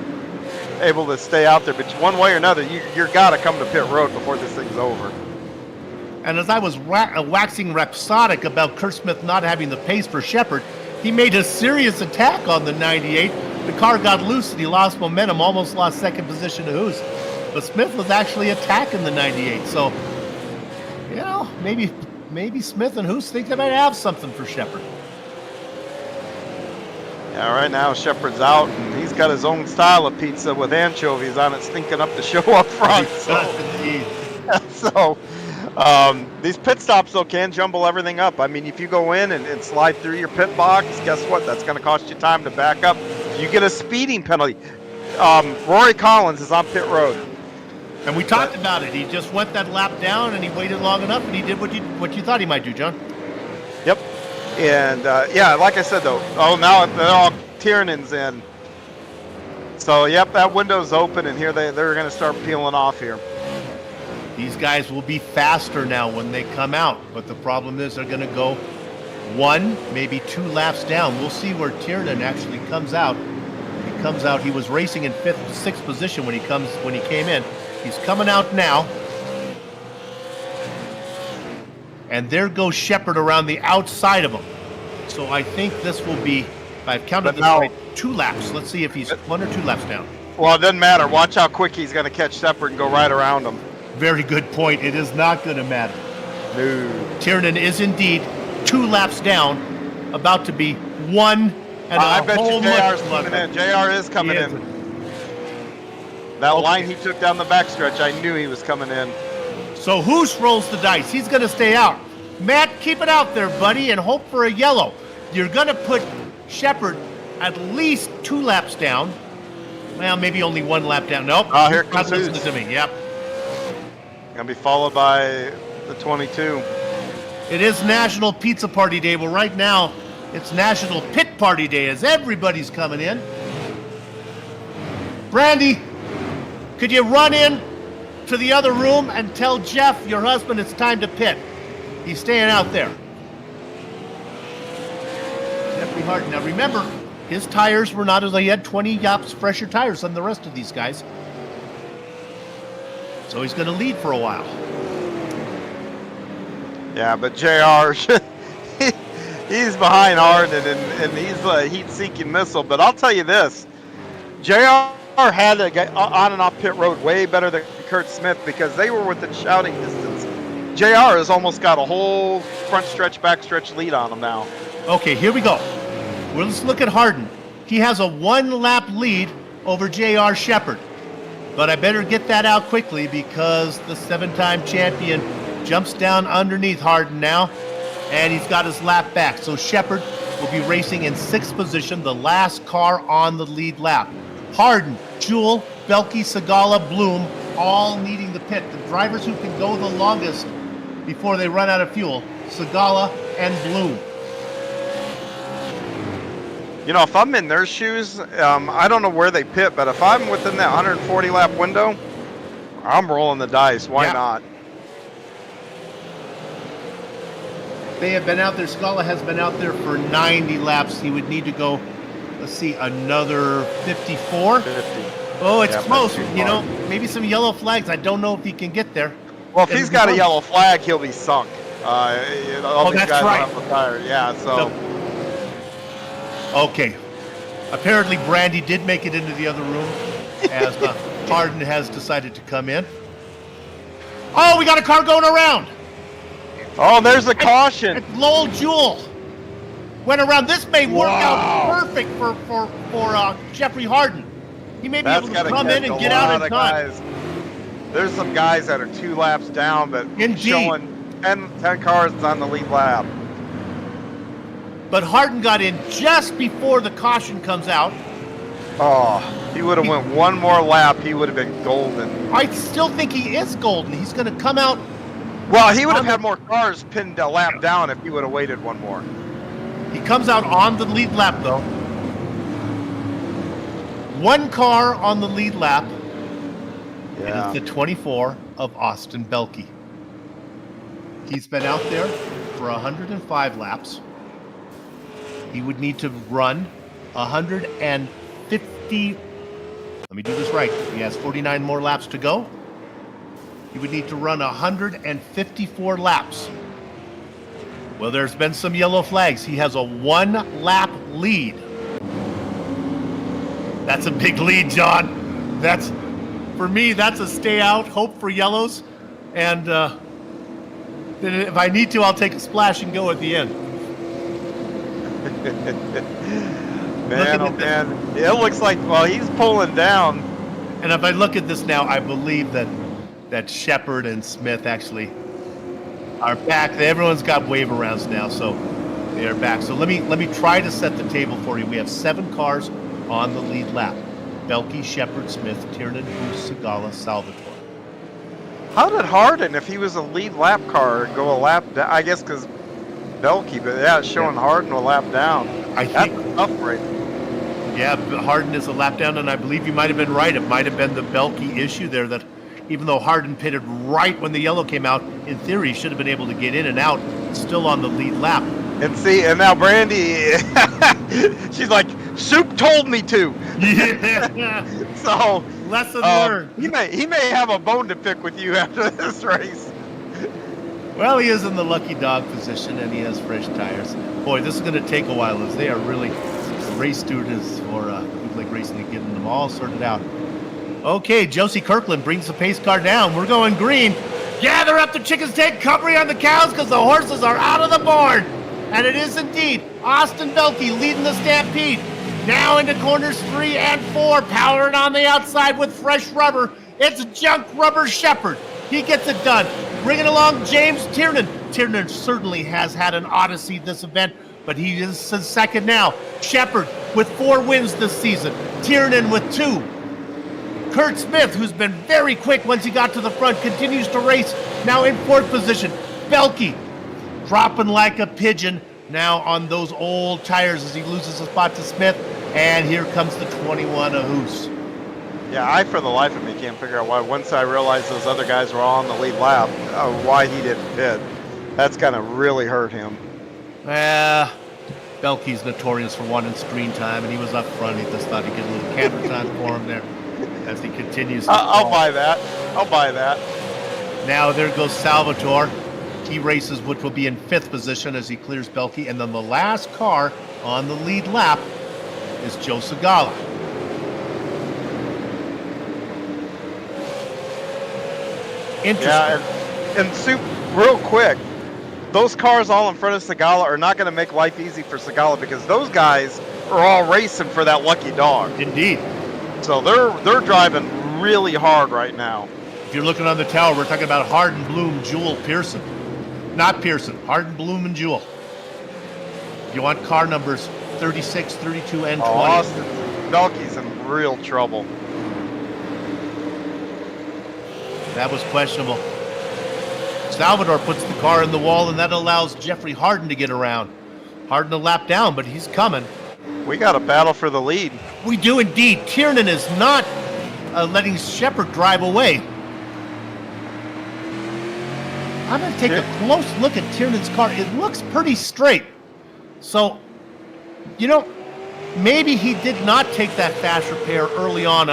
able to stay out there, but one way or another, you're got to come to pit road before this thing's over. And as I was waxing rhapsodic about Kurt Smith not having the pace for Shepard, he made a serious attack on the 98. The car got loose and he lost momentum, almost lost second position to Hoos. But Smith was actually attacking the 98. So, maybe Smith and Hoos think they might have something for Shepard. Yeah, right now Shepard's out, and he's got his own style of pizza with anchovies on it, stinking up the show up front. So These pit stops, though, can jumble everything up. I mean, if you go in and slide through your pit box, guess what? That's going to cost you time to back up. You get a speeding penalty. Rory Collins is on pit road. And we talked about it. He just went that lap down, and he waited long enough, and he did what you thought he might do, John. Yep. And, yeah, like I said, though, now they're all Tiernan's in. So, yep, that window's open, and here they're going to start peeling off here. These guys will be faster now when they come out, but the problem is they're going to go 1, maybe 2 laps down. We'll see where Tiernan actually comes out. He comes out. He was racing in 5th, 6th position when he came in. He's coming out now. And there goes Shepard around the outside of him. So I think this will be, if I've counted this right, 2 laps. Let's see if he's 1 or 2 laps down. Well, it doesn't matter. Watch how quick he's going to catch Shepard and go right around him. Very good point. It is not going to matter. No. Tiernan is indeed 2 laps down, about to be 1 and I a bet whole you JR's month. coming in. JR is coming in. That line he took down the backstretch, I knew he was coming in. So Hoos rolls the dice. He's going to stay out. Matt, keep it out there, buddy, and hope for a yellow. You're going to put Shepard at least 2 laps down. Well, maybe only 1 lap down. Nope. Oh, here comes listen Hoos. to me. Yep. Gonna be followed by the 22. It is National Pizza Party Day. Well, right now, it's National Pit Party Day as everybody's coming in. Brandy, could you run in to the other room and tell Jeff, your husband, it's time to pit? He's staying out there. Jeffrey Hart. Now remember, his tires were not as he had 20 yaps fresher tires than the rest of these guys. So he's going to lead for a while. Yeah, but JR, he's behind Arden, and he's a heat-seeking missile. But I'll tell you this, JR had to get on and off pit road way better than Kurt Smith because they were within shouting distance. JR has almost got a whole front stretch, back stretch lead on him now. Okay, here we go. Well, let's look at Harden. He has a 1-lap lead over J.R. Shepard. But I better get that out quickly because the 7-time champion jumps down underneath Harden now, and he's got his lap back. So Shepard will be racing in 6th position, the last car on the lead lap. Harden, Jewell, Belke, Segala, Bloom, all needing the pit. The drivers who can go the longest before they run out of fuel, Segala and Bloom. You know, if I'm in their shoes, I don't know where they pit, but if I'm within that 140 lap window, I'm rolling the dice. Why not? They have been out there. Scala has been out there for 90 laps. He would need to go, let's see, another 54. 50. Oh, it's close. 50. You know, maybe some yellow flags. I don't know if he can get there. Well, if he's got a yellow flag, he'll be sunk. All these that's guys right. will have to tire. Yeah, so. Okay. Apparently, Brandy did make it into the other room as Harden has decided to come in. Oh, we got a car going around. Oh, there's a caution. It's Lowell Jewell. Went around. This may work out perfect for Jeffrey Harden. He may be able to come in and get out in time. Guys. There's some guys that are 2 laps down, but showing 10 cars on the lead lap. But Harden got in just before the caution comes out. Oh, he would have went 1 more lap. He would have been golden. I still think he is golden. He's going to come out. Well, he would have had more cars pinned a lap down if he would have waited 1 more. He comes out on the lead lap, though. 1 car on the lead lap. Yeah. And it's the 24 of Austin Belke. He's been out there for 105 laps. He would need to run 150. Let me do this right. He has 49 more laps to go. He would need to run 154 laps. Well, there's been some yellow flags. He has a 1-lap lead. That's a big lead, John. That's, for me, that's a stay out, hope for yellows. And if I need to, I'll take a splash and go at the end. Man, oh man. It looks like, well, he's pulling down. And if I look at this now, I believe that Shepard and Smith actually are back. Everyone's got wave arounds now, so they are back. So let me try to set the table for you. We have 7 cars on the lead lap. Belke, Shepard, Smith, Tiernan, Hoos, Segala, Salvatore. How did Harden, if he was a lead lap car, go a lap down? I guess because Belke, but yeah, it's showing Harden a lap down. I think That's tough right. Yeah, Harden is a lap down, and I believe you might have been right. It might have been the Belke issue there that even though Harden pitted right when the yellow came out, in theory, he should have been able to get in and out, still on the lead lap. And see, and now Brandy, she's like, Soup told me to. Yeah. So Lesson learned. He may have a bone to pick with you after this race. Well, he is in the lucky dog position, and he has fresh tires. Boy, this is going to take a while, as they are really race students for Bootleg Racing and getting them all sorted out. Okay, Josie Kirkland brings the pace car down. We're going green. Gather up the chickens, take cover on the cows, because the horses are out of the board. And it is indeed Austin Belke leading the stampede. Now into corners 3 and 4, powering on the outside with fresh rubber. It's Junk Rubber Shepard. He gets it done. Bringing along James Tiernan. Tiernan certainly has had an odyssey this event, but he is second now. Shepard with 4 wins this season. Tiernan with 2. Kurt Smith, who's been very quick once he got to the front, continues to race, now in 4th position. Belke dropping like a pigeon now on those old tires as he loses a spot to Smith. And here comes the 21 of Hoos. Yeah, I for the life of me can't figure out why. Once I realized those other guys were all on the lead lap, why he didn't pit. That's gonna really hurt him. Belke's notorious for wanting screen time, and he was up front. He just thought he'd get a little camera time for him there as he continues. I'll buy that. I'll buy that. Now there goes Salvatore. He races, which will be in 5th position as he clears Belke. And then the last car on the lead lap is Joe Segala. Interesting. Yeah, and Soup, real quick, those cars all in front of Segala are not going to make life easy for Segala because those guys are all racing for that lucky dog. Indeed. So they're driving really hard right now. If you're looking on the tower, we're talking about Harden, Bloom, Jewel, Pearson. Not Pearson, Harden, Bloom, and Jewel. You want car numbers 36, 32, and 20. Austin Belke's in real trouble. That was questionable. Salvatore puts the car in the wall, and that allows Jeffrey Harden to get around. Harden a lap down, but he's coming. We got a battle for the lead. We do indeed. Tiernan is not letting Shepard drive away. I'm going to take a close look at Tiernan's car. It looks pretty straight. So, you know, maybe he did not take that fast repair early on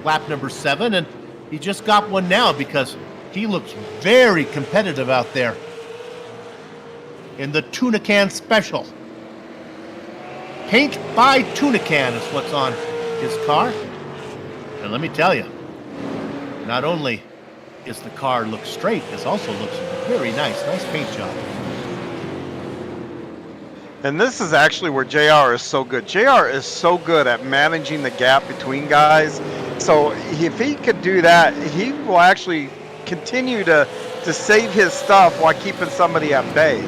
lap number 7, and he just got one now because he looks very competitive out there in the Tuna Can Special. Paint by Tuna Can is what's on his car. And let me tell you, not only is the car look straight, it also looks very nice. Nice paint job. And this is actually where JR is so good. JR is so good at managing the gap between guys. So if he could do that, he will actually continue to save his stuff while keeping somebody at bay.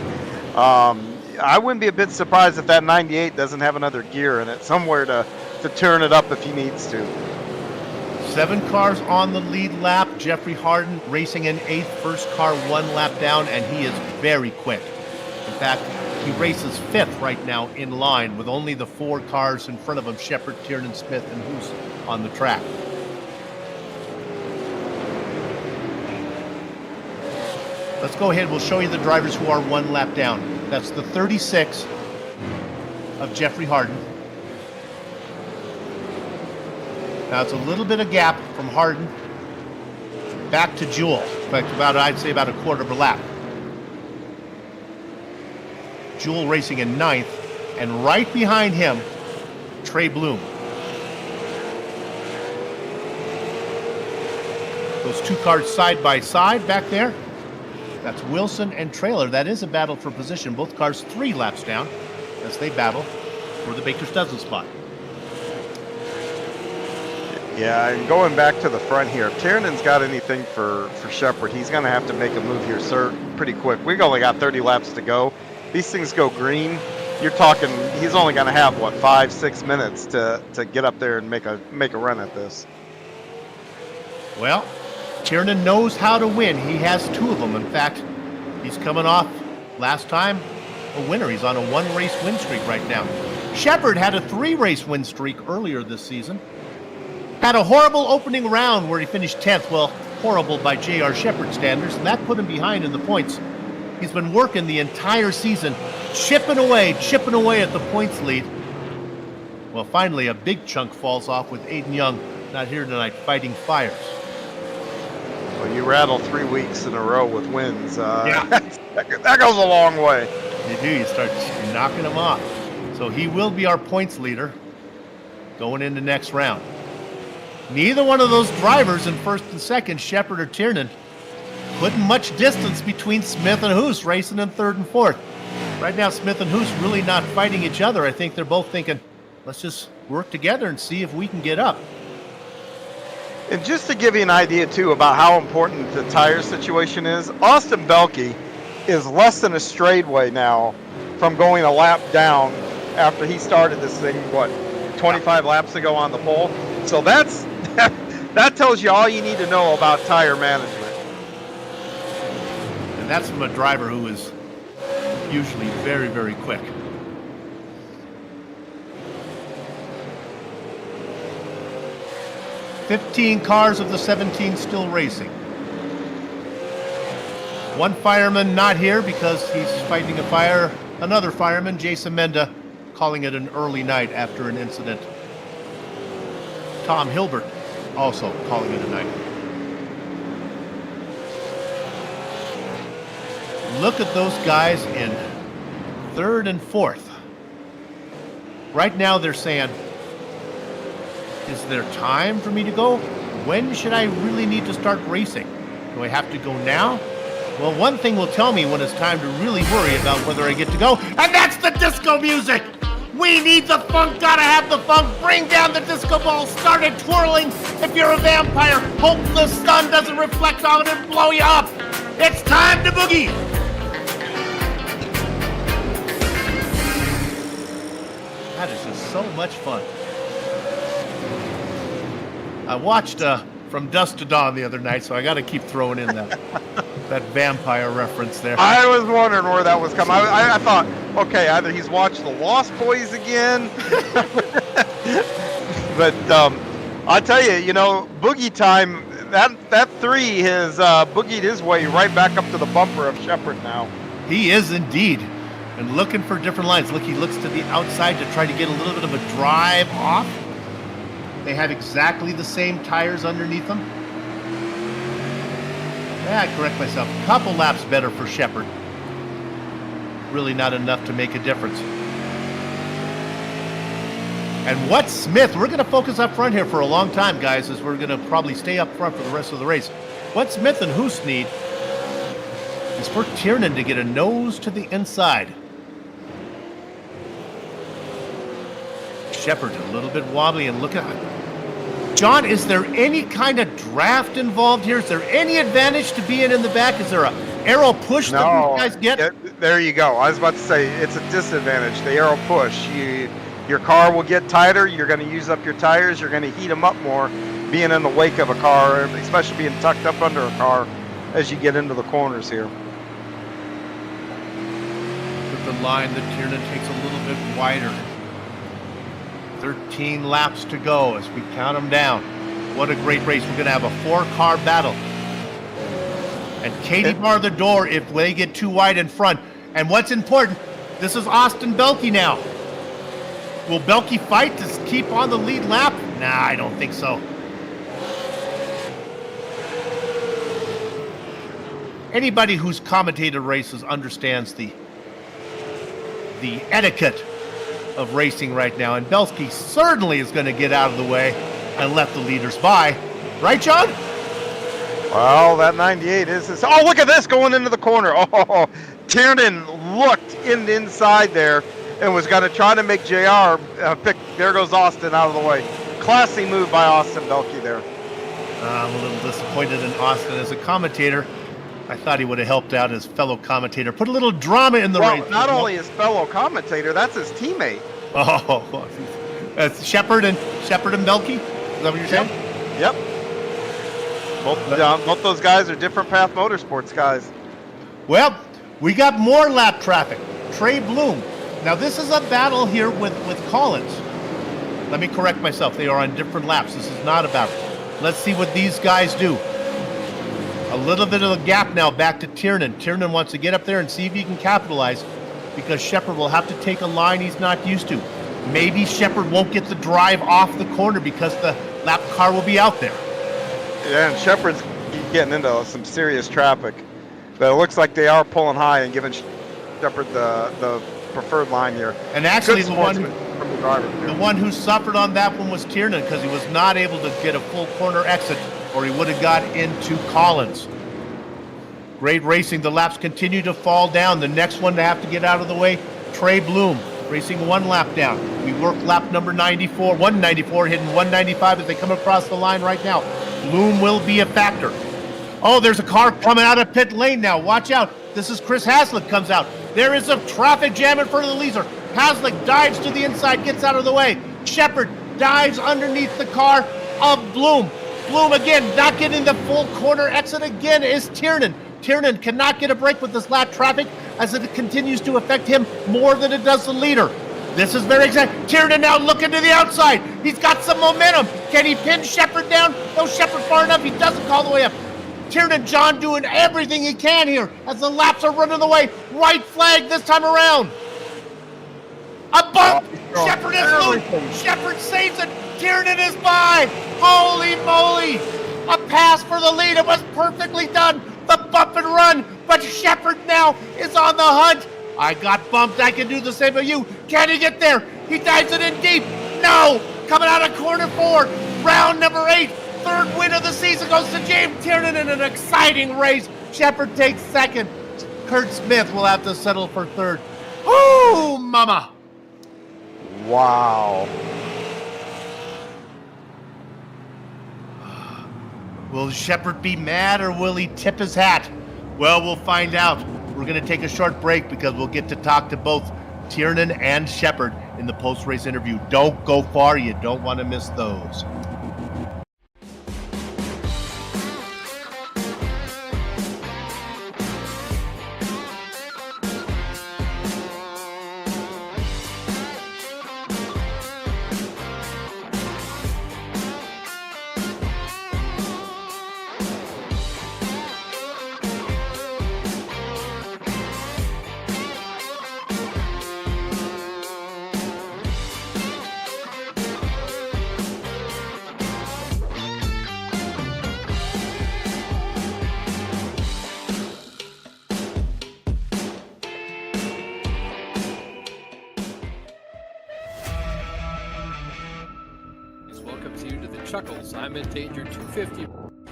I wouldn't be a bit surprised if that 98 doesn't have another gear in it, somewhere to turn it up if he needs to. 7 cars on the lead lap. Jeffrey Harden racing in 8th, first car 1 lap down, and he is very quick. In fact, he races 5th right now in line with only the 4 cars in front of him, Shepard, Tiernan, Smith, and Hoos on the track. Let's go ahead. We'll show you the drivers who are 1 lap down. That's the 36 of Jeffrey Harden. Now it's a little bit of gap from Harden back to Jewel. In fact, I'd say about a quarter of a lap. Jewel racing in 9th, and right behind him, Trey Bloom. Those 2 cars side by side back there. That's Wilson and Trailer. That is a battle for position. Both cars 3 laps down as they battle for the Baker's Dozen spot. Yeah, and going back to the front here, if Tiernan's got anything for Shepard, he's going to have to make a move here, sir, pretty quick. We've only got 30 laps to go. These things go green. You're talking, he's only going to have, what, 5-6 minutes to get up there and make a run at this. Well, Tiernan knows how to win. He has 2 of them. In fact, he's coming off last time a winner. He's on a 1-race win streak right now. Shepard had a 3-race win streak earlier this season. Had a horrible opening round where he finished 10th. Well, horrible by J.R. Shepard standards, and that put him behind in the points. He's been working the entire season, chipping away at the points lead. Well, finally, a big chunk falls off with Aiden Young not here tonight fighting fires. Well, you rattle 3 weeks in a row with wins. Yeah. that goes a long way. You do. You start knocking them off. So he will be our points leader going into next round. Neither one of those drivers in first and second, Shepard or Tiernan, putting much distance between Smith and Hoos racing in third and fourth. Right now, Smith and Hoos really not fighting each other. I think they're both thinking, let's just work together and see if we can get up. And just to give you an idea, too, about how important the tire situation is, Austin Belke is less than a straightaway now from going a lap down after he started this thing, 25 laps ago on the pole. So that tells you all you need to know about tire management. And that's from a driver who is usually very, very quick. "15 cars of the 17 still racing. 1 fireman not here because he's fighting a fire. Another fireman, Jason Menda, calling it an early night after an incident. Tom Hilbert also calling it a night. Look at those guys in third and fourth. Right now they're saying, is there time for me to go? When should I really need to start racing? Do I have to go now? Well, one thing will tell me when it's time to really worry about whether I get to go, and that's the disco music! We need the funk, gotta have the funk. Bring down the disco ball, start it twirling. If you're a vampire, hope the sun doesn't reflect on it and blow you up. It's time to boogie. That is just so much fun. I watched From Dusk to Dawn the other night, so I gotta keep throwing in that vampire reference there. I was wondering where that was coming. I thought, okay, either he's watched The Lost Boys again, but I tell you, Boogie Time, that 3 has boogied his way right back up to the bumper of Shepard now. He is indeed, and looking for different lines. Look, he looks to the outside to try to get a little bit of a drive off. They have exactly the same tires underneath them. Yeah, I correct myself. A couple laps better for Shepard. Really not enough to make a difference. And what Smith, we're going to focus up front here for a long time, guys, as we're going to probably stay up front for the rest of the race. What Smith and Hoos need is for Tiernan to get a nose to the inside. Shepard a little bit wobbly, and look at John, is there any kind of draft involved here? Is there any advantage to being in the back? Is there a aero push that you guys get? There you go. I was about to say it's a disadvantage. The aero push. Your car will get tighter. You're going to use up your tires. You're going to heat them up more being in the wake of a car, especially being tucked up under a car as you get into the corners here. With the line that Tiernan takes a little bit wider. 13 laps to go as we count them down. What a great race. We're going to have a 4-car battle. And Katie bar the door if they get too wide in front. And what's important, this is Austin Belke now. Will Belke fight to keep on the lead lap? Nah, I don't think so. Anybody who's commentated races understands the etiquette of racing right now, and Belke certainly is going to get out of the way and let the leaders by. Right, John? Well, that 98 is... Oh, look at this going into the corner. Oh, Tiernan looked inside there and was going to try to make JR pick. There goes Austin out of the way. Classy move by Austin Belkey there. I'm a little disappointed in Austin as a commentator. I thought he would have helped out his fellow commentator. Put a little drama in the race. Not only his fellow commentator, that's his teammate. Oh, that's Shepard and Belkey? Is that what you're saying? Yep. Both those guys are different path motorsports guys. Well, we got more lap traffic. Trey Bloom. Now, this is a battle here with Collins. Let me correct myself. They are on different laps. This is not a battle. Let's see what these guys do. A little bit of a gap now back to Tiernan. Tiernan wants to get up there and see if he can capitalize because Shepard will have to take a line he's not used to. Maybe Shepard won't get the drive off the corner because the lap car will be out there. Yeah, and Shepard's getting into some serious traffic. But it looks like they are pulling high and giving Shepard the preferred line here. And actually, the one who suffered on that one was Tiernan because he was not able to get a full corner exit or he would have got into Collins. Great racing. The laps continue to fall down. The next one to have to get out of the way, Trey Bloom, racing one lap down. We work lap number 94, 194, hitting 195 as they come across the line right now. Bloom will be a factor. Oh, there's a car coming out of pit lane now. Watch out. This is Chris Haslick comes out. There is a traffic jam in front of the leader. Haslick dives to the inside, gets out of the way. Shepard dives underneath the car of Bloom. Bloom again, not getting the full corner exit again is Tiernan. Tiernan cannot get a break with this lap traffic as it continues to affect him more than it does the leader. This is very exciting. Tiernan now looking to the outside. He's got some momentum. Can he pin Shepard down? No, Shepard far enough. He doesn't call the way up. Tiernan John doing everything he can here as the laps are running away. White flag this time around. A bump. Shepard is loose. Shepard saves it. Tiernan is by. Holy moly. A pass for the lead. It was perfectly done. The bump and run. But Shepard now is on the hunt. I got bumped. I can do the same for you. Can he get there? He dives it in deep. No. Coming out of corner 4. Round number 8. Third win of the season goes to James Tiernan in an exciting race. Shepard takes second. Kurt Smith will have to settle for third. Oh, mama. Wow. Will Shepard be mad or will he tip his hat? Well, we'll find out. We're going to take a short break because we'll get to talk to both Tiernan and Shepard in the post-race interview. Don't go far. You don't want to miss those. Welcomes you to the Chuckles. I'm in danger. 250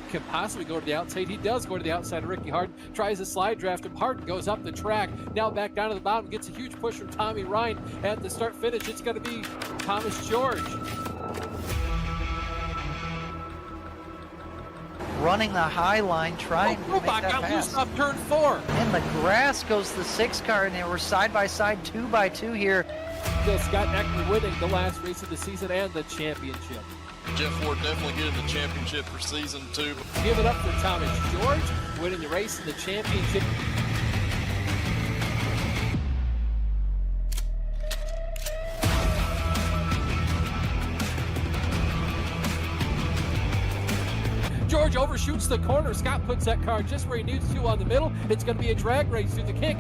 can possibly go to the outside. He does go to the outside of Ricky Harden. Tries to slide draft him. Harden goes up the track. Now back down to the bottom. Gets a huge push from Tommy Ryan at the start finish. It's going to be Thomas George. Running the high line, trying to make that got pass. loose off turn 4. In the grass goes the 6 car, and they were side by side, 2 by 2 here. Scott Eckler winning the last race of the season and the championship. Jeff Ford definitely getting the championship for season 2. Give it up for Thomas George, winning the race and the championship. George overshoots the corner. Scott puts that car just where he needs to on the middle. It's going to be a drag race through the kick.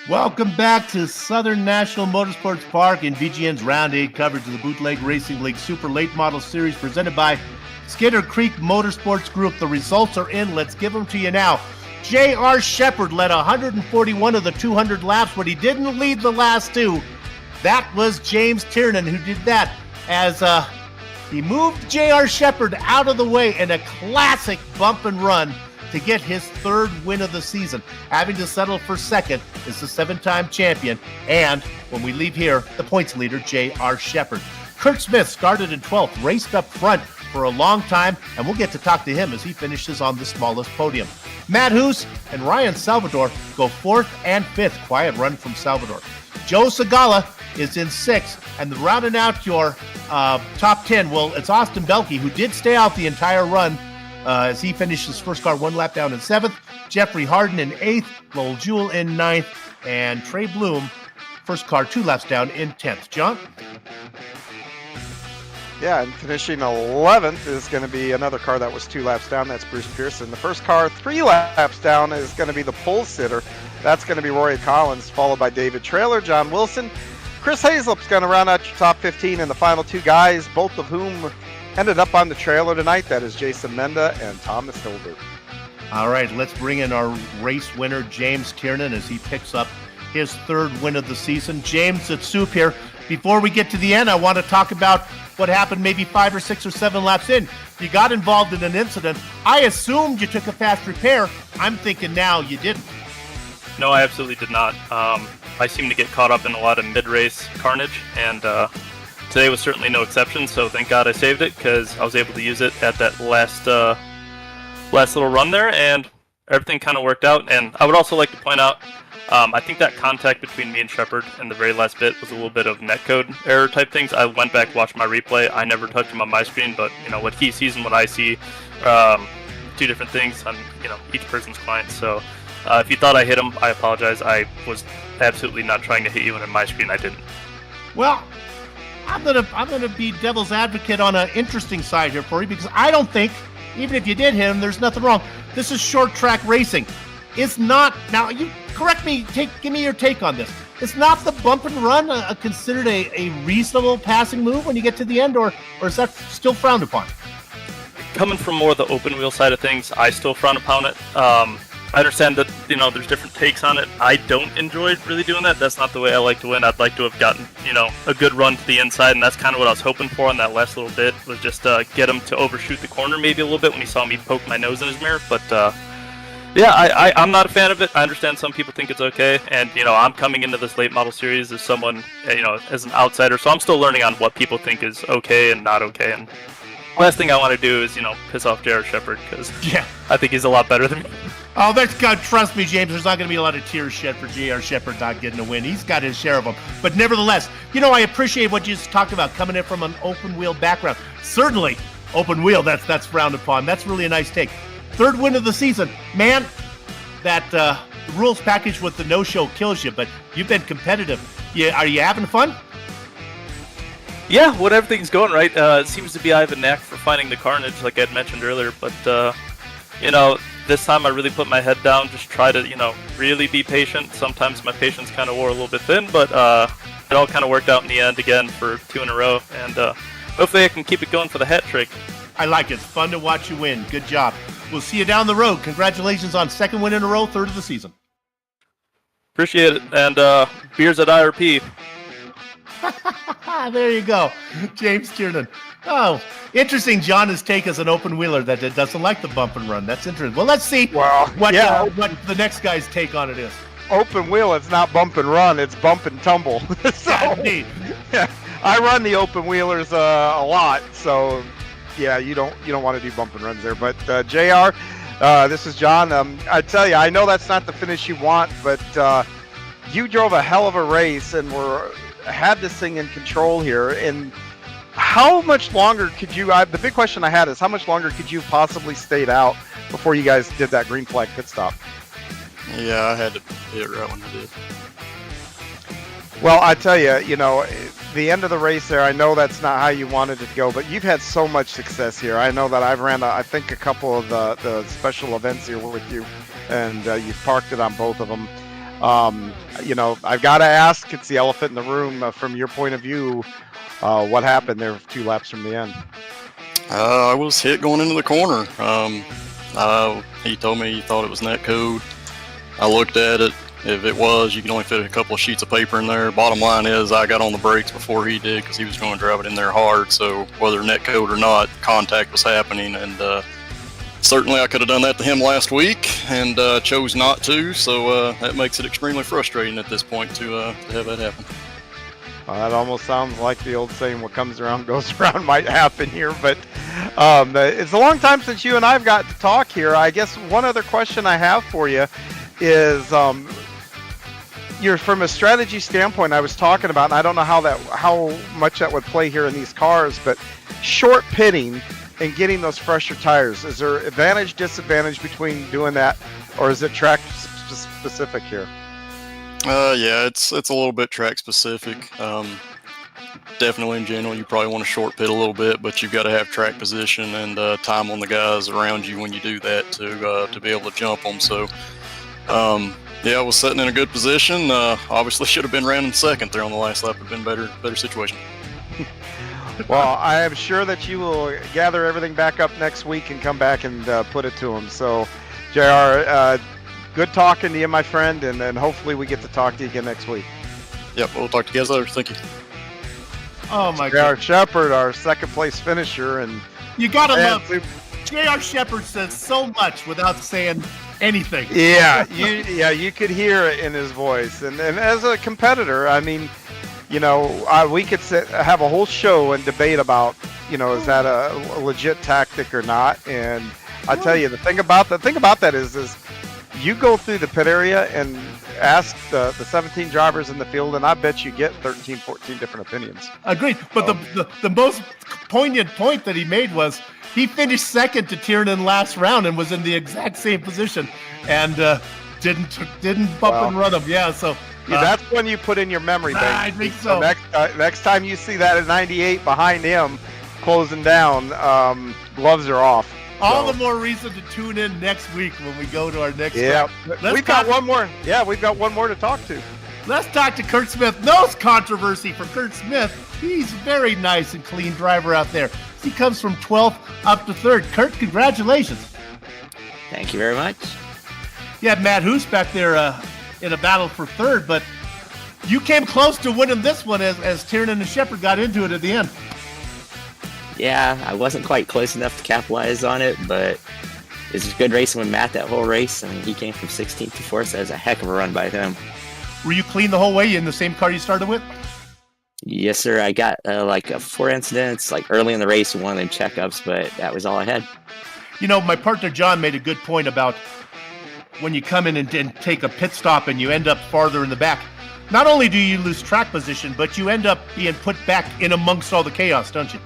Welcome back to Southern National Motorsports Park in VGN's Round 8 coverage of the Bootleg Racing League Super Late Model Series presented by Skitter Creek Motorsports Group. The results are in. Let's give them to you now. J.R. Shepard led 141 of the 200 laps, but he didn't lead the last two. That was James Tiernan who did that as he moved J.R. Shepard out of the way in a classic bump and run to get his third win of the season. Having to settle for second is the 7-time champion, and when we leave here, the points leader, J.R. Shepard. Kurt Smith started in 12th, raced up front for a long time, and we'll get to talk to him as he finishes on the smallest podium. Matt Hoos and Ryan Salvador go 4th and 5th. Quiet run from Salvador. Joe Segala is in 6th, and rounding out your top 10, well, it's Austin Belke, who did stay out the entire run as he finished his first car 1 lap down in 7th. Jeffrey Harden in 8th, Lowell Jewell in 9th, and Trey Bloom, first car 2 laps down in 10th. John? Yeah, and finishing 11th is going to be another car that was 2 laps down. That's Bruce Pearson. The first car 3 laps down is going to be the pole sitter. That's going to be Rory Collins, followed by David Traylor, John Wilson. Chris Hazelup's going to round out your top 15, and the final 2 guys, both of whom ended up on the trailer tonight. That is Jason Menda and Thomas Hilbert. All right, let's bring in our race winner, James Tiernan, as he picks up his 3rd win of the season. James, it's Soup here. Before we get to the end, I want to talk about what happened maybe 5 or 6 or 7 laps in. You got involved in an incident. I assumed you took a fast repair. I'm thinking now you didn't. No, I absolutely did not. I seem to get caught up in a lot of mid-race carnage, and today was certainly no exception, so thank God I saved it, because I was able to use it at that last little run there, and everything kind of worked out. And I would also like to point out, I think that contact between me and Shepard in the very last bit was a little bit of netcode error type things. I went back, watched my replay. I never touched him on my screen, but what he sees and what I see, 2 different things on each person's client. So if you thought I hit him, I apologize. I was absolutely not trying to hit you, and in my screen I didn't. Well, I'm gonna be devil's advocate on an interesting side here for you, because I don't think, even if you did hit him, there's nothing wrong. This is short track racing. It's not, now you correct me, give me your take on this. It's not the bump and run considered a reasonable passing move when you get to the end, or is that still frowned upon? Coming from more the open wheel side of things, I still frown upon it. I understand that there's different takes on it. I don't enjoy really doing that. That's not the way I like to win. I'd like to have gotten a good run to the inside, and that's kind of what I was hoping for on that last little bit, was just get him to overshoot the corner maybe a little bit when he saw me poke my nose in his mirror. But yeah, I'm not a fan of it. I understand some people think it's okay, and I'm coming into this late model series as someone as an outsider, so I'm still learning on what people think is okay and not okay. And last thing I want to do is piss off J.R. Shepard, because I think he's a lot better than me. Oh, that's God. Trust me, James. There's not going to be a lot of tears shed for J.R. Shepard not getting a win. He's got his share of them. But nevertheless, I appreciate what you just talked about, coming in from an open wheel background. Certainly, open wheel. That's frowned upon. That's really a nice take. 3rd win of the season, man. That rules package with the no-show kills you. But you've been competitive. Are you having fun? Yeah, when everything's going right, it seems to be I have a knack for finding the carnage, like I had mentioned earlier. But this time I really put my head down, just try to, really be patient. Sometimes my patience kind of wore a little bit thin, but it all kind of worked out in the end again for 2 in a row. And hopefully I can keep it going for the hat trick. I like it. It's fun to watch you win. Good job. We'll see you down the road. Congratulations on 2nd win in a row, 3rd of the season. Appreciate it. And beers at IRP. There you go. James Tiernan. Oh, interesting. John has taken as an open wheeler that doesn't like the bump and run. That's interesting. Well, let's see what the next guy's take on it is. Open wheel, it's not bump and run, it's bump and tumble. So, yeah, I run the open wheelers a lot, so yeah, you don't want to do bump and runs there. But JR, this is John. I tell you, I know that's not the finish you want, but you drove a hell of a race and had this thing in control here. And how much longer could you? The big question I had is how much longer could you possibly stayed out before you guys did that green flag pit stop? Yeah, I had to hit it right when I did. Well, I tell you, the end of the race there, I know that's not how you wanted it to go, but you've had so much success here. I know that I've ran, I think, a couple of the special events here with you, and you've parked it on both of them. You know, I've got to ask, it's the elephant in the room, from your point of view, what happened there 2 laps from the end? I was hit going into the corner. He told me he thought it was net code. I looked at it. If it was, you can only fit a couple of sheets of paper in there. Bottom line is, I got on the brakes before he did because he was going to drive it in there hard. So whether net code or not, contact was happening, and certainly I could have done that to him last week and chose not to. So that makes it extremely frustrating at this point to have that happen. Well, that almost sounds like the old saying, what comes around goes around might happen here. But it's a long time since you and I've got to talk here. I guess one other question I have for you is, you're from a strategy standpoint, I was talking about, and I don't know how much that would play here in these cars, but short pitting and getting those fresher tires, is there advantage, disadvantage between doing that, or is it track specific here? Yeah, it's a little bit track specific. Definitely in general, you probably want to short pit a little bit, but you've got to have track position and time on the guys around you when you do that to be able to jump them. So, yeah, I was sitting in a good position. Obviously, should have been ran in second there on the last lap. Would have been better situation. Well, I am sure that you will gather everything back up next week and come back and put it to him. So, JR, good talking to you, my friend, and then hopefully we get to talk to you again next week. Yep, we'll talk to you guys later. Thank you. Oh my JR God. Shepard, our second place finisher, and You gotta love J.R. Shepard says so much without saying anything. yeah, you could hear it in his voice. And as a competitor, I mean, you know, we could have a whole show and debate about, you know, is that a legit tactic or not? And I tell you, the thing about that is you go through the pit area and ask the 17 drivers in the field, and I bet you get 13, 14 different opinions. Agreed. But the most poignant point that he made was he finished second to Tiernan last round and was in the exact same position and didn't bump and run him. Yeah, so that's when you put in your memory bank. I think so. Next time you see that at 98 behind him closing down, gloves are off. All the more reason to tune in next week when we go to our next Yeah, round. we've got one more. Yeah, we've got one more to talk to. Let's talk to Kurt Smith. No controversy for Kurt Smith. He's very nice and clean driver out there. He comes from 12th up to 3rd. Kurt, congratulations. Thank you very much. You had Matt Hoos back there in a battle for 3rd, but you came close to winning this one as Tiernan and Shepard got into it at the end. Yeah, I wasn't quite close enough to capitalize on it, but it was good racing with Matt that whole race. I mean, he came from 16th to 4th, so that was a heck of a run by him. Were you clean the whole way in the same car you started with? Yes, sir. I got like 4 incidents like early in the race, one of them checkups, but that was all I had. You know, my partner John made a good point about when you come in and take a pit stop and you end up farther in the back. Not only do you lose track position, but you end up being put back in amongst all the chaos, don't you?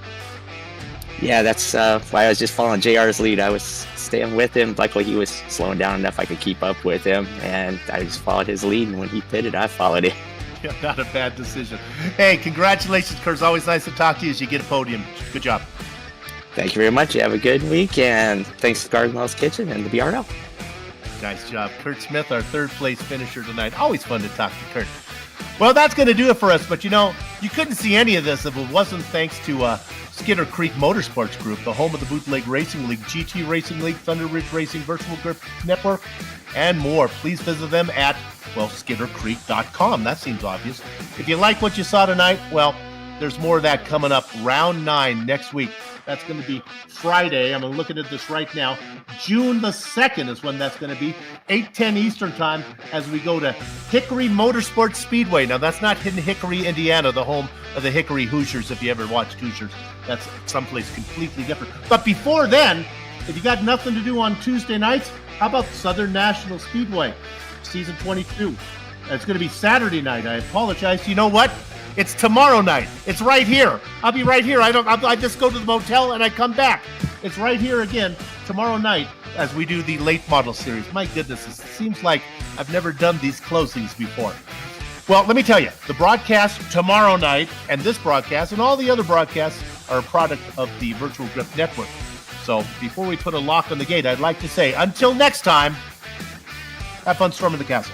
Yeah, that's why I was just following JR's lead. I was staying with him. Luckily, he was slowing down enough I could keep up with him, and I just followed his lead, and when he pitted, I followed it. Yeah, not a bad decision. Hey, congratulations, Kurt. It's always nice to talk to you as you get a podium. Good job. Thank you very much. You have a good week, and thanks to Gardenwell's Kitchen and the BRL. Nice job. Kurt Smith, our 3rd place finisher tonight. Always fun to talk to Kurt. Well, that's going to do it for us, but you know, you couldn't see any of this if it wasn't thanks to Skitter Creek Motorsports Group, the home of the Bootleg Racing League, GT Racing League, Thunder Ridge Racing Virtual Grip Network, and more. Please visit them at, skittercreek.com. That seems obvious. If you like what you saw tonight, well, there's more of that coming up. Round 9 next week. That's going to be Friday. I'm looking at this right now. June the 2nd is when that's going to be. 8:10 Eastern time as we go to Hickory Motorsports Speedway. Now, that's not in Hickory, Indiana, the home of the Hickory Hoosiers, if you ever watched Hoosiers. That's someplace completely different. But before then, if you got nothing to do on Tuesday nights, how about Southern National Speedway, Season 22? It's going to be Saturday night. I apologize. You know what? It's tomorrow night. It's right here. I'll be right here. I just go to the motel and I come back. It's right here again tomorrow night as we do the late model series. My goodness, it seems like I've never done these closings before. Well, let me tell you, the broadcast tomorrow night and this broadcast and all the other broadcasts are a product of the Virtual Grip Network. So before we put a lock on the gate, I'd like to say, until next time, have fun storming the castle.